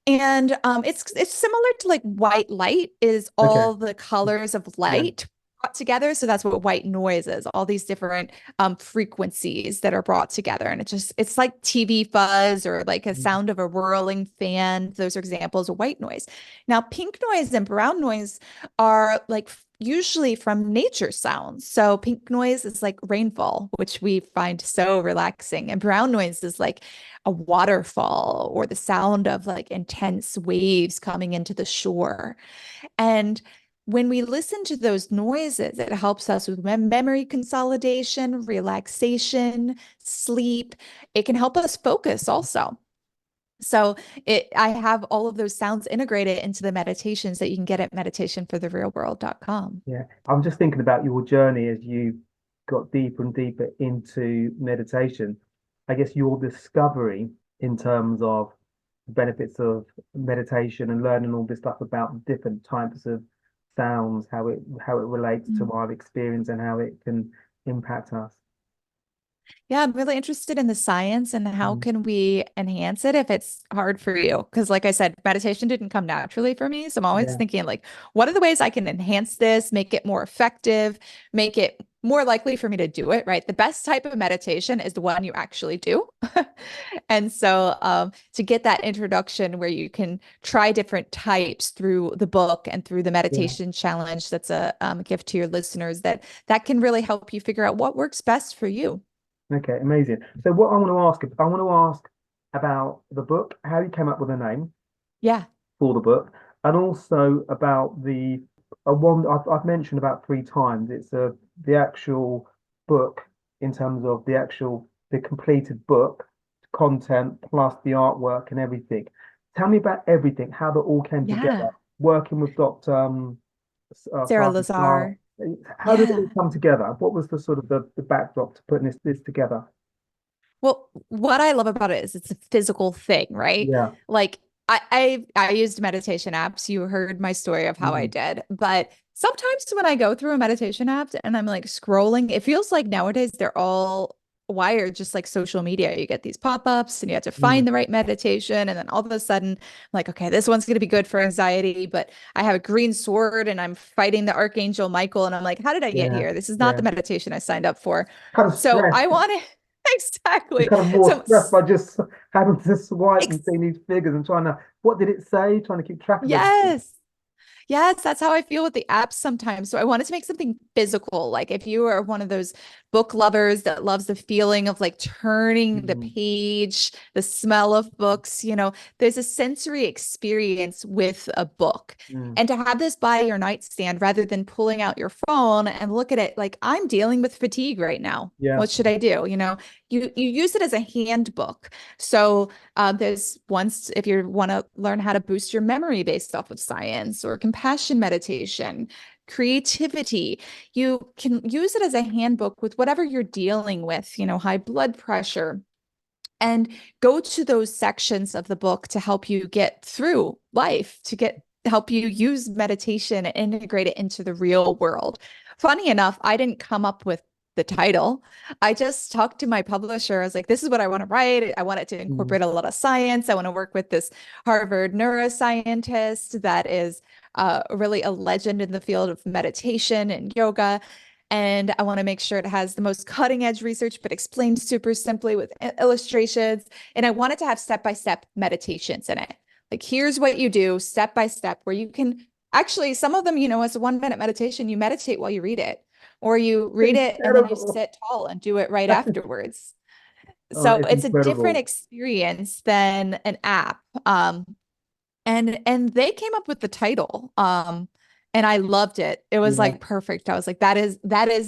C: And it's similar to like white light is
B: Okay.
C: all the colors of
B: Yeah.
C: light brought together. So that's what white noise is, all these different frequencies that are brought together. And it's like TV fuzz or like a
B: Mm.
C: sound of a whirling fan. Those are examples of white noise. Now, pink noise and brown noise are like usually from nature sounds. So pink noise is like rainfall, which we find so relaxing. And brown noise is like a waterfall or the sound of like intense waves coming into the shore. And when we listen to those noises, it helps us with memory consolidation, relaxation, sleep. It can help us focus also. So I have all of those sounds integrated into the meditations that you can get at meditationfortherealworld.com.
B: Yeah. I'm just thinking about your journey as you got deeper and deeper into meditation. I guess your discovery in terms of the benefits of meditation and learning all this stuff about different types of sounds, how it relates to our experience and how it can impact us.
C: Yeah, I'm really interested in the science and how
B: Mm.
C: can we enhance it if it's hard for you? Because like I said, meditation didn't come naturally for me. So I'm always
B: Yeah.
C: thinking like, what are the ways I can enhance this, make it more effective, make it more likely for me to do it, right? The best type of meditation is the one you actually do. And so to get that introduction where you can try different types through the book and through the
B: Yeah.
C: meditation challenge, that's a gift to your listeners that can really help you figure out what works best for you.
B: Okay, amazing. So what I want to ask about the book, how you came up with a name
C: Yeah.
B: for the book, and also about the one I've mentioned about three times. It's the actual book in terms of the completed book content plus the artwork and everything. Tell me about everything, how that all came together.
C: Yeah.
B: Working with Dr.
C: Sara
B: Sara Lazar.
C: Lazar.
B: How did it all
C: Yeah.
B: come together? What was the sort of the backdrop to putting this together?
C: Well, what I love about it is it's a physical thing, right?
B: Yeah.
C: Like I used meditation apps. You heard my story of how I
B: Mm.
C: did, but sometimes when I go through a meditation app and I'm like scrolling, it feels like nowadays they're all wired just like social media. You get these pop-ups and you have to
B: Mm.
C: find the right meditation, and then all of a sudden, I'm like, okay, this one's going to be good for anxiety, but I have a green sword and I'm fighting the Archangel Michael, and I'm like, how did I get
B: Yeah.
C: here? This is not
B: Yeah.
C: the meditation I signed up for.
B: Kind of
C: So
B: stressed.
C: I want to
B: You're
C: exactly.
B: kind of more
C: So
B: stressed by just having to swipe and
C: ex
B: seeing these figures and trying to, what did it say? Trying to keep track of everything.
C: yes. Yes, that's how I feel with the apps sometimes. So I wanted to make something physical. Like if you are one of those book lovers that loves the feeling of like turning the
B: Mm.
C: page, the smell of books, there's a sensory experience with a book.
B: Mm.
C: And to have this by your nightstand rather than pulling out your phone and look at it like I'm dealing with fatigue right now.
B: Yeah.
C: What should I do? You use it as a handbook. So there's once if you want to learn how to boost your memory based off of science or compassion meditation, creativity, you can use it as a handbook with whatever you're dealing with, high blood pressure, and go to those sections of the book to help you get through life, to help you use meditation and integrate it into the real world. Funny enough, I didn't come up with the title. I just talked to my publisher. I was like, this is what I want to write. I want it to
B: Mm.
C: incorporate a lot of science. I want to work with this Harvard neuroscientist that is really a legend in the field of meditation and yoga. And I want to make sure it has the most cutting edge research, but explained super simply with illustrations. And I want it to have step-by-step meditations in it. Like, here's what you do step by step, where you can actually, some of them, as a 1 minute meditation, you meditate while you read it, or you read it and then you
B: Incredible.
C: sit tall and do it right afterwards.
B: Oh,
C: So
B: it's
C: it's a different
B: incredible.
C: experience than an app. And they came up with the title. And I loved it. It was
B: Yeah,
C: like perfect. I was like, that is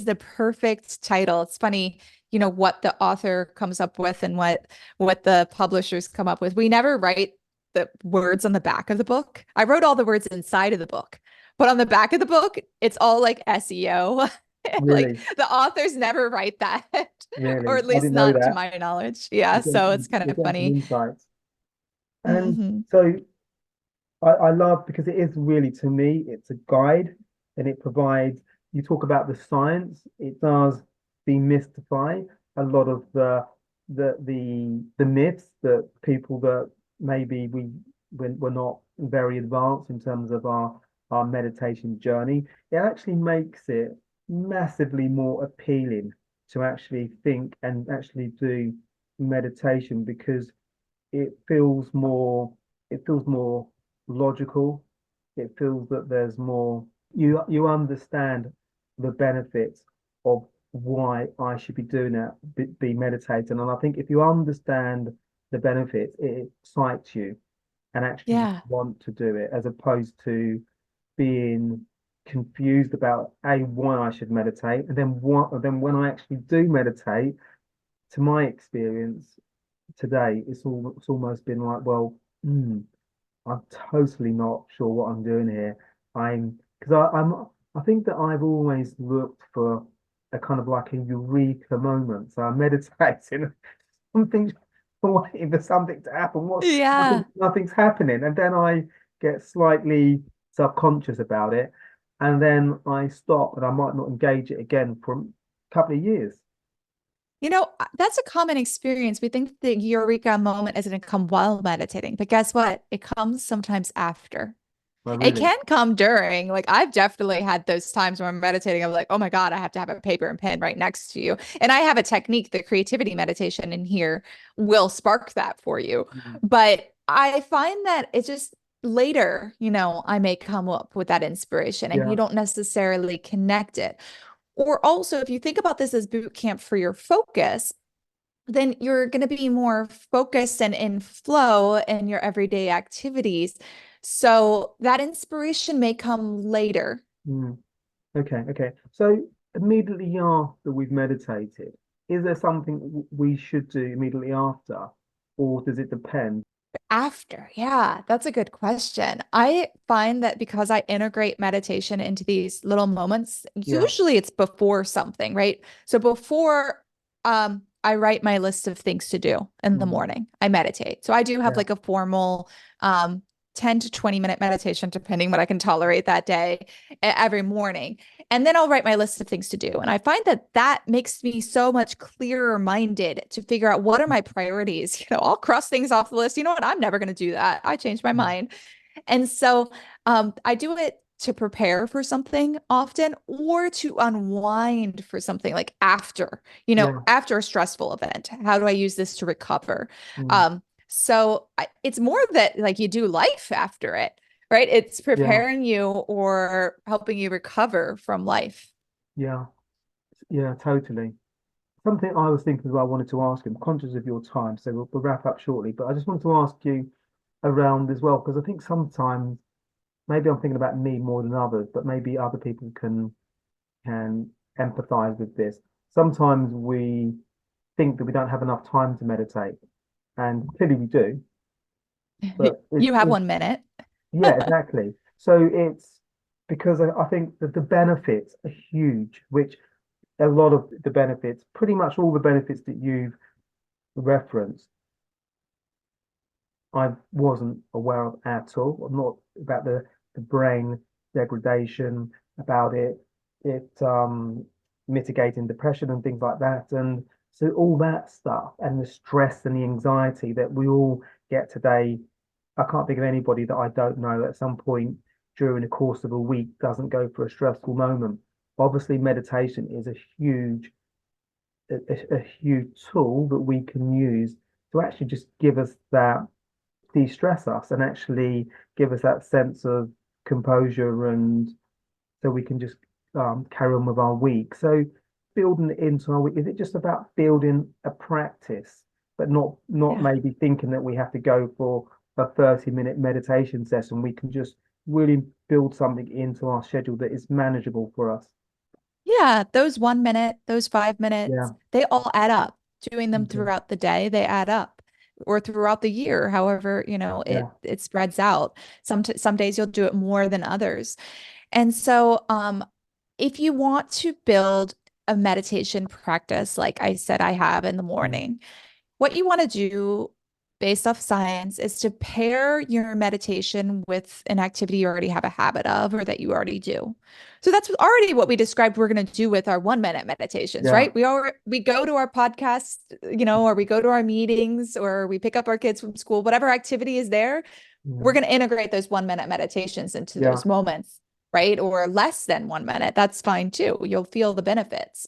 C: the perfect title. It's funny, what the author comes up with and what the publishers come up with. We never write the words on the back of the book. I wrote all the words inside of the book, but on the back of the book, it's all like SEO. Like
B: really,
C: the authors never write that, or
B: really.
C: at
B: I
C: least
B: didn't know
C: not to
B: that.
C: my knowledge. Yeah, so it's kind
B: You're
C: of
B: getting some
C: funny.
B: insights. And
C: Hmm.
B: so I love, because it is really, to me, it's a guide, and it provides, you talk about the science, it does demystify a lot of the myths that people that maybe we're not very advanced in terms of our meditation journey. It actually makes it massively more appealing to actually think and actually do meditation, because it feels more it feels more logical. It feels that there's more, you understand the benefits of why I should be doing that, be meditating. And I think if you understand the benefits, it excites you and actually you
C: Yeah.
B: want to do it, as opposed to being confused about why I should meditate, and then when I actually do meditate, to my experience today, it's almost been like, well, I'm totally not sure what I'm doing here. I think that I've always looked for a kind of like a eureka moment. So I'm meditating, something, waiting for something to happen.
C: Yeah.
B: Nothing's happening, and then I get slightly subconscious about it, and then I stop, and I might not engage it again for a couple of years.
C: That's a common experience. We think the eureka moment isn't come while meditating, but guess what? It comes sometimes after.
B: I
C: It
B: really,
C: can come during. Like I've definitely had those times where I'm meditating. I'm like, oh my God, I have to have a paper and pen right next to you. And I have a technique, the creativity meditation in here will spark that for you.
B: mm,
C: But I find that it's just later, I may come up with that inspiration and you
B: yeah,
C: don't necessarily connect it. Or also, if you think about this as boot camp for your focus, then you're going to be more focused and in flow in your everyday activities. So that inspiration may come later.
B: mm. Okay, okay. So immediately after we've meditated, is there something we should do immediately after, or does it depend?
C: After, yeah, that's a good question. I find that because I integrate meditation into these little moments,
B: Yeah.
C: usually it's before something, right? So before I write my list of things to do in the
B: Mm,
C: morning, I meditate. So I do have
B: yeah.
C: like a formal 10 to 20-minute meditation, depending what I can tolerate that day, every morning. And then I'll write my list of things to do. And I find that that makes me so much clearer minded to figure out what are my priorities. I'll cross things off the list. You know what? I'm never going to do that. I changed my
B: Mm,
C: mind. And so I do it to prepare for something often or to unwind for something like
B: yeah.
C: after a stressful event. How do I use this to recover?
B: Mm,
C: So it's more that like you do life after it, right? It's
B: yeah.
C: preparing you or helping you recover from life.
B: Yeah. Yeah. Totally. Something I was thinking as well, I wanted to ask you, I'm conscious of your time, so we'll wrap up shortly, but I just wanted to ask you around as well, because I think sometimes maybe I'm thinking about me more than others, but maybe other people can empathize with this. Sometimes we think that we don't have enough time to meditate, and clearly we do, but
C: You have 1 minute.
B: yeah, exactly. So it's because I think that the benefits are huge, which a lot of the benefits, pretty much all the benefits that you've referenced, I wasn't aware of at all. I'm not about the brain degradation, about it. It mitigating depression and things like that. And so all that stuff and the stress and the anxiety that we all get today, I can't think of anybody that I don't know at some point during the course of a week doesn't go through a stressful moment. Obviously, meditation is a huge tool that we can use to actually just give us that, de-stress us and actually give us that sense of composure, and so we can just carry on with our week. So building it into our week, is it just about building a practice, but not
C: Yeah.
B: maybe thinking that we have to go for a 30-minute meditation session? We can just really build something into our schedule that is manageable for us.
C: Yeah, those 1 minute, those five
B: Yeah.
C: minutes, they all add up. Doing them
B: Okay.
C: throughout the day, they add up. Or throughout the year, however,
B: Yeah.
C: it spreads out. Some days you'll do it more than others. And so, if you want to build a meditation practice, like I said, I have in the
B: Mm.
C: morning, what you want to do based off science is to pair your meditation with an activity you already have a habit of or that you already do. So that's already what we described we're going to do with our 1 minute meditations,
B: Yeah.
C: right? We go to our podcast, or we go to our meetings or we pick up our kids from school, whatever activity is there, we're
B: Mm.
C: going to integrate those 1 minute meditations into
B: Yeah.
C: those moments, right? Or less than 1 minute. That's fine too. You'll feel the benefits.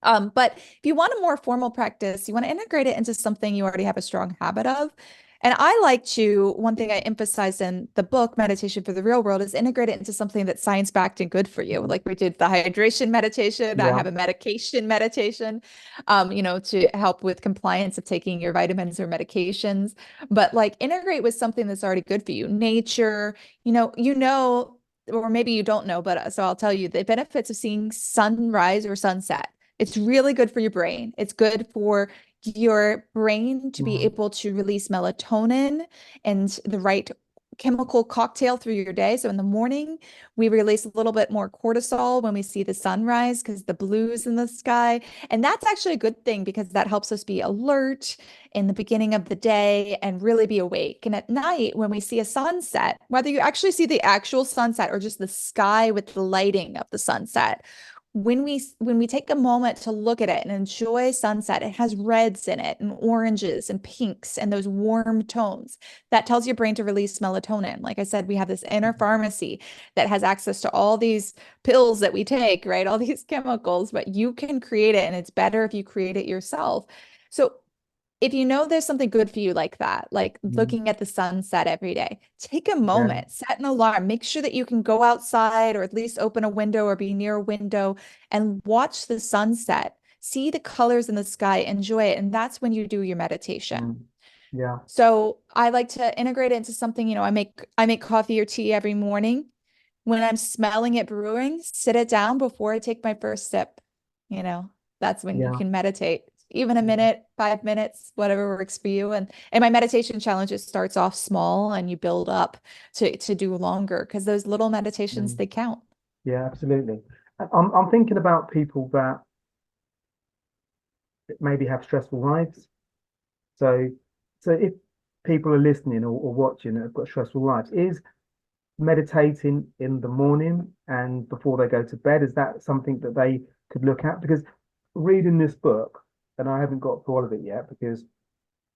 C: But if you want a more formal practice, you want to integrate it into something you already have a strong habit of. And I like to, one thing I emphasized in the book, Meditation for the Real World, is integrate it into something that's science-backed and good for you.
B: Mhm.
C: Like we did the hydration meditation. I
B: Yeah.
C: have a medication meditation, to help with compliance of taking your vitamins or medications. But like integrate with something that's already good for you. Nature, or maybe you don't know, but so I'll tell you the benefits of seeing sunrise or sunset. It's really good for your brain. It's good for your brain to be
B: Mhm.
C: able to release melatonin and the right chemical cocktail through your day. So in the morning, we release a little bit more cortisol when we see the sunrise because the blues in the sky. And that's actually a good thing because that helps us be alert in the beginning of the day and really be awake. And at night, when we see a sunset, whether you actually see the actual sunset or just the sky with the lighting of the sunset, when we take a moment to look at it and enjoy sunset, it has reds in it and oranges and pinks and those warm tones. That tells your brain to release melatonin. Like I said, we have this inner pharmacy that has access to all these pills that we take, right? All these chemicals, but you can create it and it's better if you create it yourself. So if you know there's something good for you like that, like
B: Mhm.
C: looking at the sunset every day, take a
B: Yeah.
C: moment, set an alarm, make sure that you can go outside or at least open a window or be near a window and watch the sunset, see the colors in the sky, enjoy it. And that's when you do your meditation.
B: Mm. Yeah.
C: So I like to integrate it into something, I make coffee or tea every morning. When I'm smelling it brewing, sit it down before I take my first sip. You know, that's when you
B: Yeah.
C: can meditate. Even a minute, 5 minutes, whatever works for you. And my meditation challenge, it starts off small and you build up to do longer because those little meditations,
B: Mm.
C: they count.
B: Yeah, absolutely. I'm thinking about people that maybe have stressful lives. So if people are listening or watching that have got stressful lives, is meditating in the morning and before they go to bed, is that something that they could look at? Because reading this book, and I haven't got through all of it yet because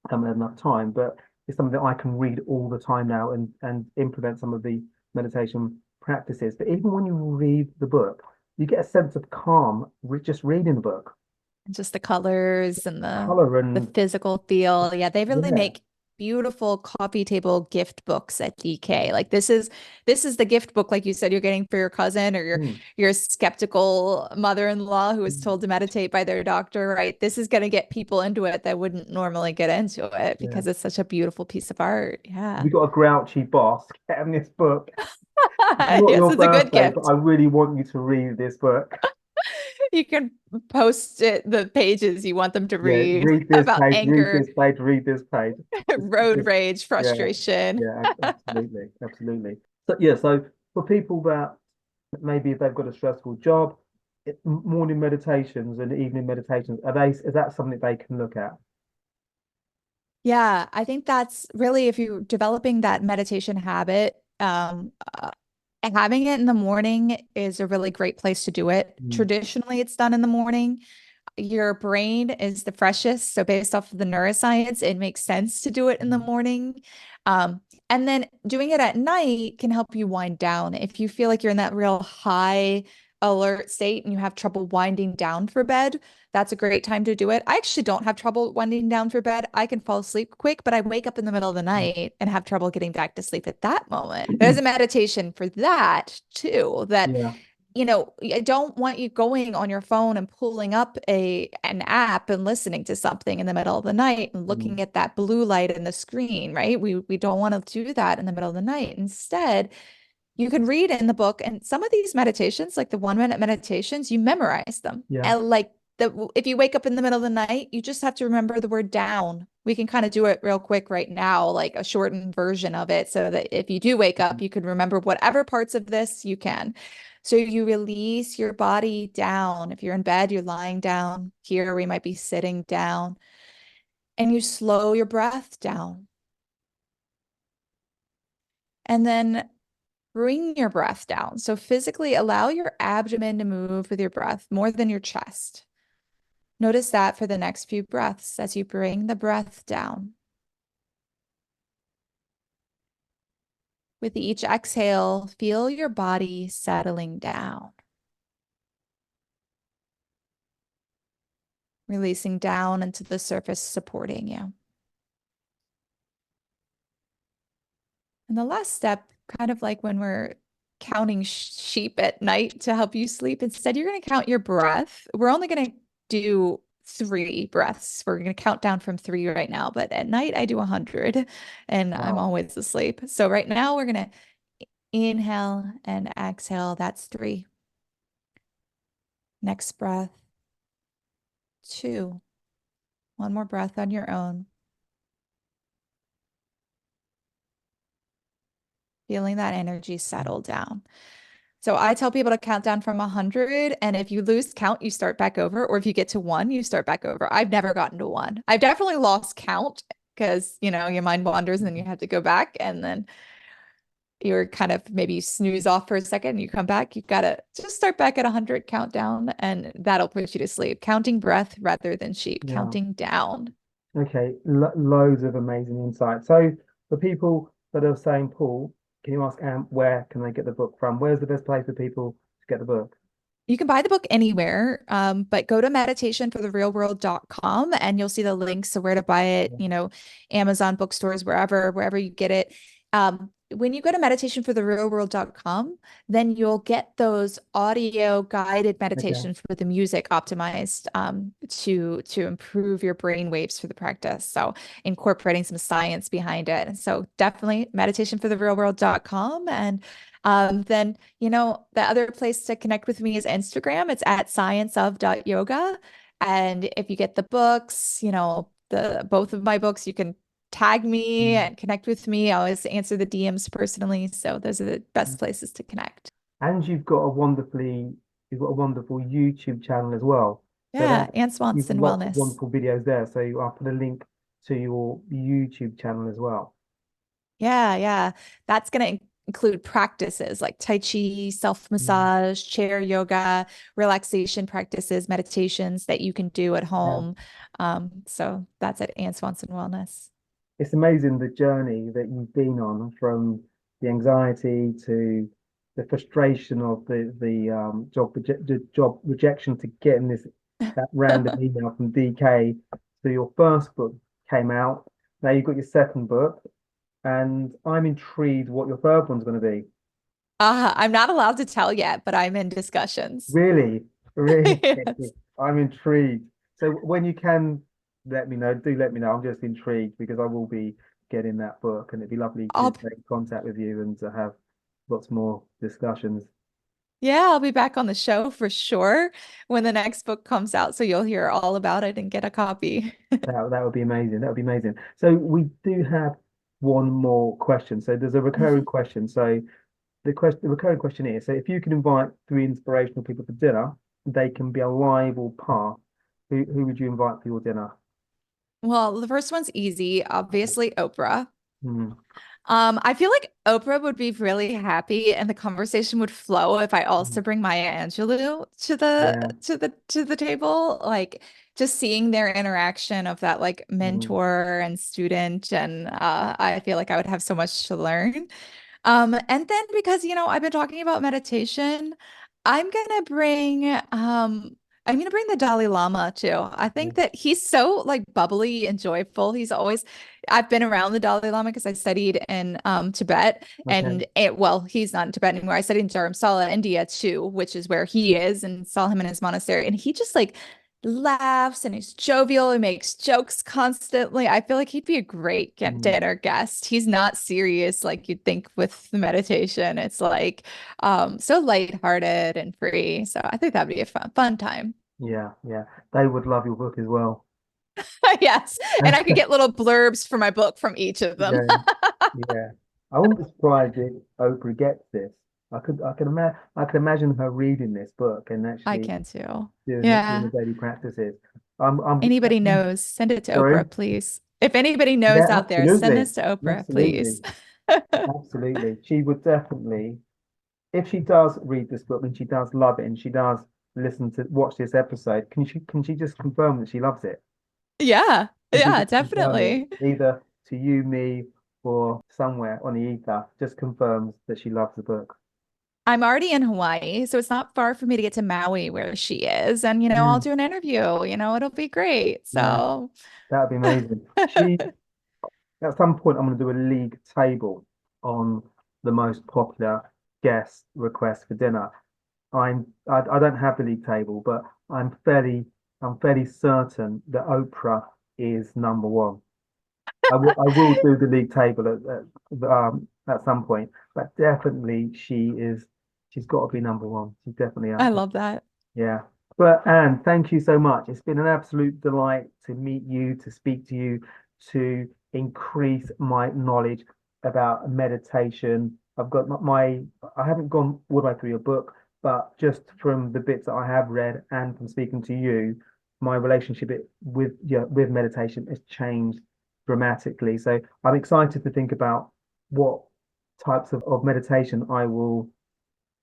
B: I haven't had enough time, but it's something that I can read all the time now and implement some of the meditation practices. But even when you read the book, you get a sense of calm just reading the book.
C: Just the colors and
B: Color
C: the
B: and
C: physical feel. Yeah, they really
B: yeah.
C: make beautiful coffee table gift books at DK. Like this is the gift book, like you said, you're getting for your cousin or your
B: Mm,
C: your skeptical mother-in-law who was
B: mm,
C: told to meditate by their doctor, right? This is going to get people into it that wouldn't normally get into it
B: yeah.
C: because it's such a beautiful piece of art.
B: If
C: Yeah.
B: you've got a grouchy boss, get him this book. It's not
C: Yes,
B: your
C: it's a good
B: birthday, but I
C: gift.
B: really want you to read this book.
C: You can post the pages you want them to
B: Yeah,
C: read
B: read this
C: about
B: page, read
C: anger,
B: this page, read this page.
C: road
B: Just
C: rage,
B: yeah,
C: frustration.
B: yeah, absolutely, absolutely. So yeah, so for people that maybe if they've got a stressful job, morning meditations and evening meditations, is that something they can look at?
C: Yeah, I think that's really if you're developing that meditation habit, Having it in the morning is a really great place to do it.
B: Mm.
C: Traditionally, it's done in the morning. Your brain is the freshest. So based off of the neuroscience, it makes sense to do it in the morning. Um, and then doing it at night can help you wind down. If you feel like you're in that real high alert state and you have trouble winding down for bed, that's a great time to do it. I actually don't have trouble winding down for bed. I can fall asleep quick, but I wake up in the middle of the night and have trouble getting back to sleep at that moment. There's a meditation for that too, that
B: Yeah.
C: I don't want you going on your phone and pulling up an app and listening to something in the middle of the night and
B: Mm.
C: looking at that blue light in the screen, right? We don't want to do that in the middle of the night. Instead, you can read in the book, and some of these meditations, like the 1 minute meditations, you memorize them.
B: Yeah.
C: And like if you wake up in the middle of the night, you just have to remember the word down. We can kind of do it real quick right now, like a shortened version of it, so that if you do wake up, you can remember whatever parts of this you can. So you release your body down. If you're in bed, you're lying down. Here we might be sitting down, and you slow your breath down. And then bring your breath down. So physically allow your abdomen to move with your breath more than your chest. Notice that for the next few breaths as you bring the breath down. With each exhale, feel your body settling down. Releasing down into the surface supporting you. And the last step, kind of like when we're counting sheep at night to help you sleep, instead you're going to count your breath. We're only going to do 3 breaths. We're going to count down from 3 right now, but at night I do 100 and I'm
B: Wow.
C: always asleep. So right now we're going to inhale and exhale. That's 3. Next breath, 2. One more breath on your own. Feeling that energy settle down. So I tell people to count down from 100. And if you lose count, you start back over. Or if you get to 1, you start back over. I've never gotten to 1. I've definitely lost count because, your mind wanders and then you have to go back. And then you're kind of maybe snooze off for a second and you come back. You've got to just start back at 100, count down, and that'll put you to sleep. Counting breath rather than sheep,
B: Yeah.
C: counting down.
B: Okay. Loads of amazing insight. So for people that are saying, Paul, can you ask Anne where can they get the book from? Where's the best place for people to get the book?
C: You can buy the book anywhere, but go to meditationfortherealworld.com and you'll see the links to where to buy it, Amazon bookstores, wherever you get it. When you go to meditationfortherealworld.com, then you'll get those audio guided
B: Okay.
C: meditations with the music optimized to improve your brain waves for the practice. So incorporating some science behind it. So definitely meditationfortherealworld.com. And then, the other place to connect with me is Instagram. It's at scienceof.yoga. And if you get the books, both of my books, you can tag me
B: Mm.
C: and connect with me. I always answer the DMs personally. So those are the best places to connect.
B: And you've got a wonderful YouTube channel as well. So
C: Yeah,
B: that
C: Ann
B: you've got
C: Swanson
B: lots of
C: Wellness.
B: wonderful videos there. So I'll put a link to your YouTube channel as well.
C: Yeah, yeah. That's going to include practices like Tai Chi,
B: Mm.
C: self-massage, chair yoga, relaxation practices, meditations that you can do at
B: Yeah.
C: home. So that's at Ann Swanson Wellness.
B: It's amazing the journey that you've been on from the anxiety to the frustration of the job rejection to getting that random email from DK. So your first book came out. Now you've got your second book, and I'm intrigued what your third one's going to be.
C: I'm not allowed to tell yet, but I'm in discussions.
B: Really, really,
C: Yes.
B: I'm intrigued. So when you can let me know, do let me know. I'm just intrigued because I will be getting that book, and it'd be lovely to
C: I'll
B: take contact with you and to have lots more discussions.
C: Yeah, I'll be back on the show for sure when the next book comes out. So you'll hear all about it and get a copy.
B: That would be amazing. That would be amazing. So we do have one more question. So there's a recurring
C: Mhm.
B: question. So the recurring question is, so if you can invite 3 inspirational people for dinner, they can be a liable path. Who would you invite for your dinner?
C: Well, the first one's easy, obviously Oprah.
B: Mm.
C: I feel like Oprah would be really happy and the conversation would flow if I also bring Maya Angelou
B: Yeah.
C: to the table. Like just seeing their interaction of that like
B: Mm.
C: mentor and student, and I feel like I would have so much to learn. And then because, I've been talking about meditation, I'm gonna bring I'm gonna bring the Dalai Lama too. I think that he's so like bubbly and joyful. I've been around the Dalai Lama because I studied in Tibet,
B: Okay.
C: and he's not in Tibet anymore. I studied in Dharamsala, India too, which is where he is, and saw him in his monastery. And he just like laughs and he's jovial. He makes jokes constantly. I feel like he'd be a great
B: Mm.
C: dinner guest. He's not serious like you'd think with the meditation. It's like so lighthearted and free. So I think that'd be a fun time.
B: Yeah, yeah. They would love your book as well.
C: Yes. And I could get little blurbs for my book from each of them.
B: Yeah, yeah. I wouldn't be surprised if Oprah gets this. I could imagine her reading this book and
C: I
B: actually
C: can too.
B: doing the
C: Yeah.
B: daily practices. I'm
C: Anybody knows, send it to
B: sorry.
C: Oprah, please. If anybody knows
B: Yeah,
C: out there, send
B: absolutely.
C: this to Oprah,
B: Absolutely.
C: please.
B: Absolutely. She would definitely, if she does read this book and she does love it and she does watch this episode, can she just confirm that she loves it?
C: Yeah.
B: Can she
C: Yeah,
B: just confirm it
C: definitely.
B: either to you, me, or somewhere on the ether? Just confirms that she loves the book.
C: I'm already in Hawaii, so it's not far for me to get to Maui where she is. And, I'll
B: Mm,
C: do an interview, it'll be great.
B: yeah,
C: So,
B: that'd be amazing. She At some point I'm going to do a league table on the most popular guest requests for dinner. I don't have the league table, but I'm fairly certain that Oprah is number one. I will do the league table at some point, but definitely she's got to be number one. She's definitely
C: I
B: up there.
C: love that.
B: Yeah. But Anne, thank you so much. It's been an absolute delight to meet you, to speak to you, to increase my knowledge about meditation. I've got I haven't gone all the way through your book, but just from the bits that I have read and from speaking to you, my relationship with meditation has changed dramatically. So I'm excited to think about what types of meditation I will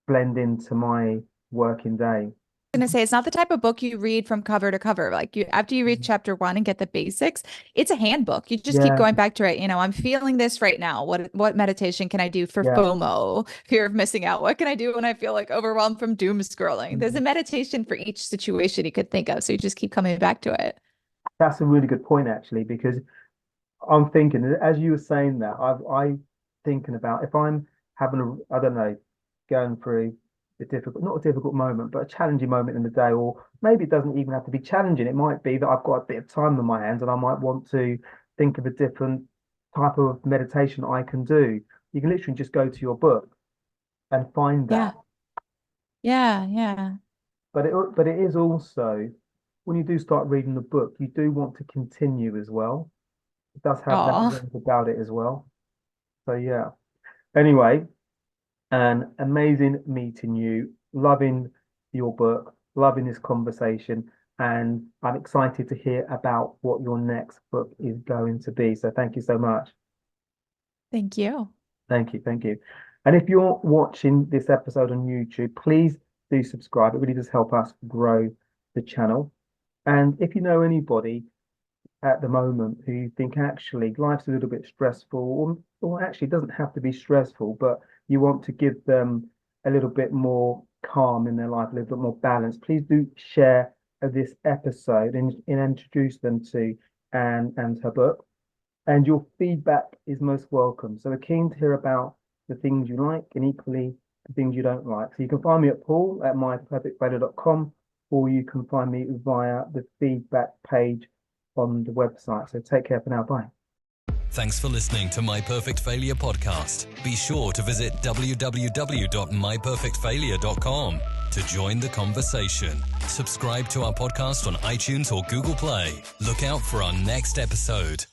B: blend into my working day.
C: Gonna say it's not the type of book you read from cover to cover. Like after you read chapter one and get the basics, it's a handbook. You just keep
B: Yeah,
C: going back to it. I'm feeling this right now. What meditation can I do for
B: yeah.
C: FOMO, fear of missing out? What can I do when I feel like overwhelmed from doom scrolling? There's a
B: Mhm.
C: meditation for each situation you could think of. So you just keep coming back to it.
B: That's a really good point, actually, because I'm thinking, as you were saying that, I thinking about if I'm having I don't know, going through not a difficult moment, but a challenging moment in the day, or maybe it doesn't even have to be challenging. It might be that I've got a bit of time on my hands and I might want to think of a different type of meditation I can do. You can literally just go to your book and find that.
C: Yeah. Yeah. Yeah.
B: But it is also when you do start reading the book, you do want to continue as well. It does have that
C: Oh,
B: warmth about it as well. So yeah. Anyway, an amazing meeting you, loving your book, loving this conversation, and I'm excited to hear about what your next book is going to be. So thank you so much.
C: thank you.
B: Thank you, thank you. And if you're watching this episode on YouTube, please do subscribe. It really does help us grow the channel. And if you know anybody at the moment who you think actually life's a little bit stressful, or actually doesn't have to be stressful, but you want to give them a little bit more calm in their life, a little bit more balance, please do share this episode and introduce them to Anne and her book. And your feedback is most welcome. So we're keen to hear about the things you like and equally the things you don't like. So you can find me at paul@myperfectfailure.com, or you can find me via the feedback page on the website. So take care for now. Bye.
A: Thanks for listening to My Perfect Failure podcast. Be sure to visit www.myperfectfailure.com to join the conversation. Subscribe to our podcast on iTunes or Google Play. Look out for our next episode.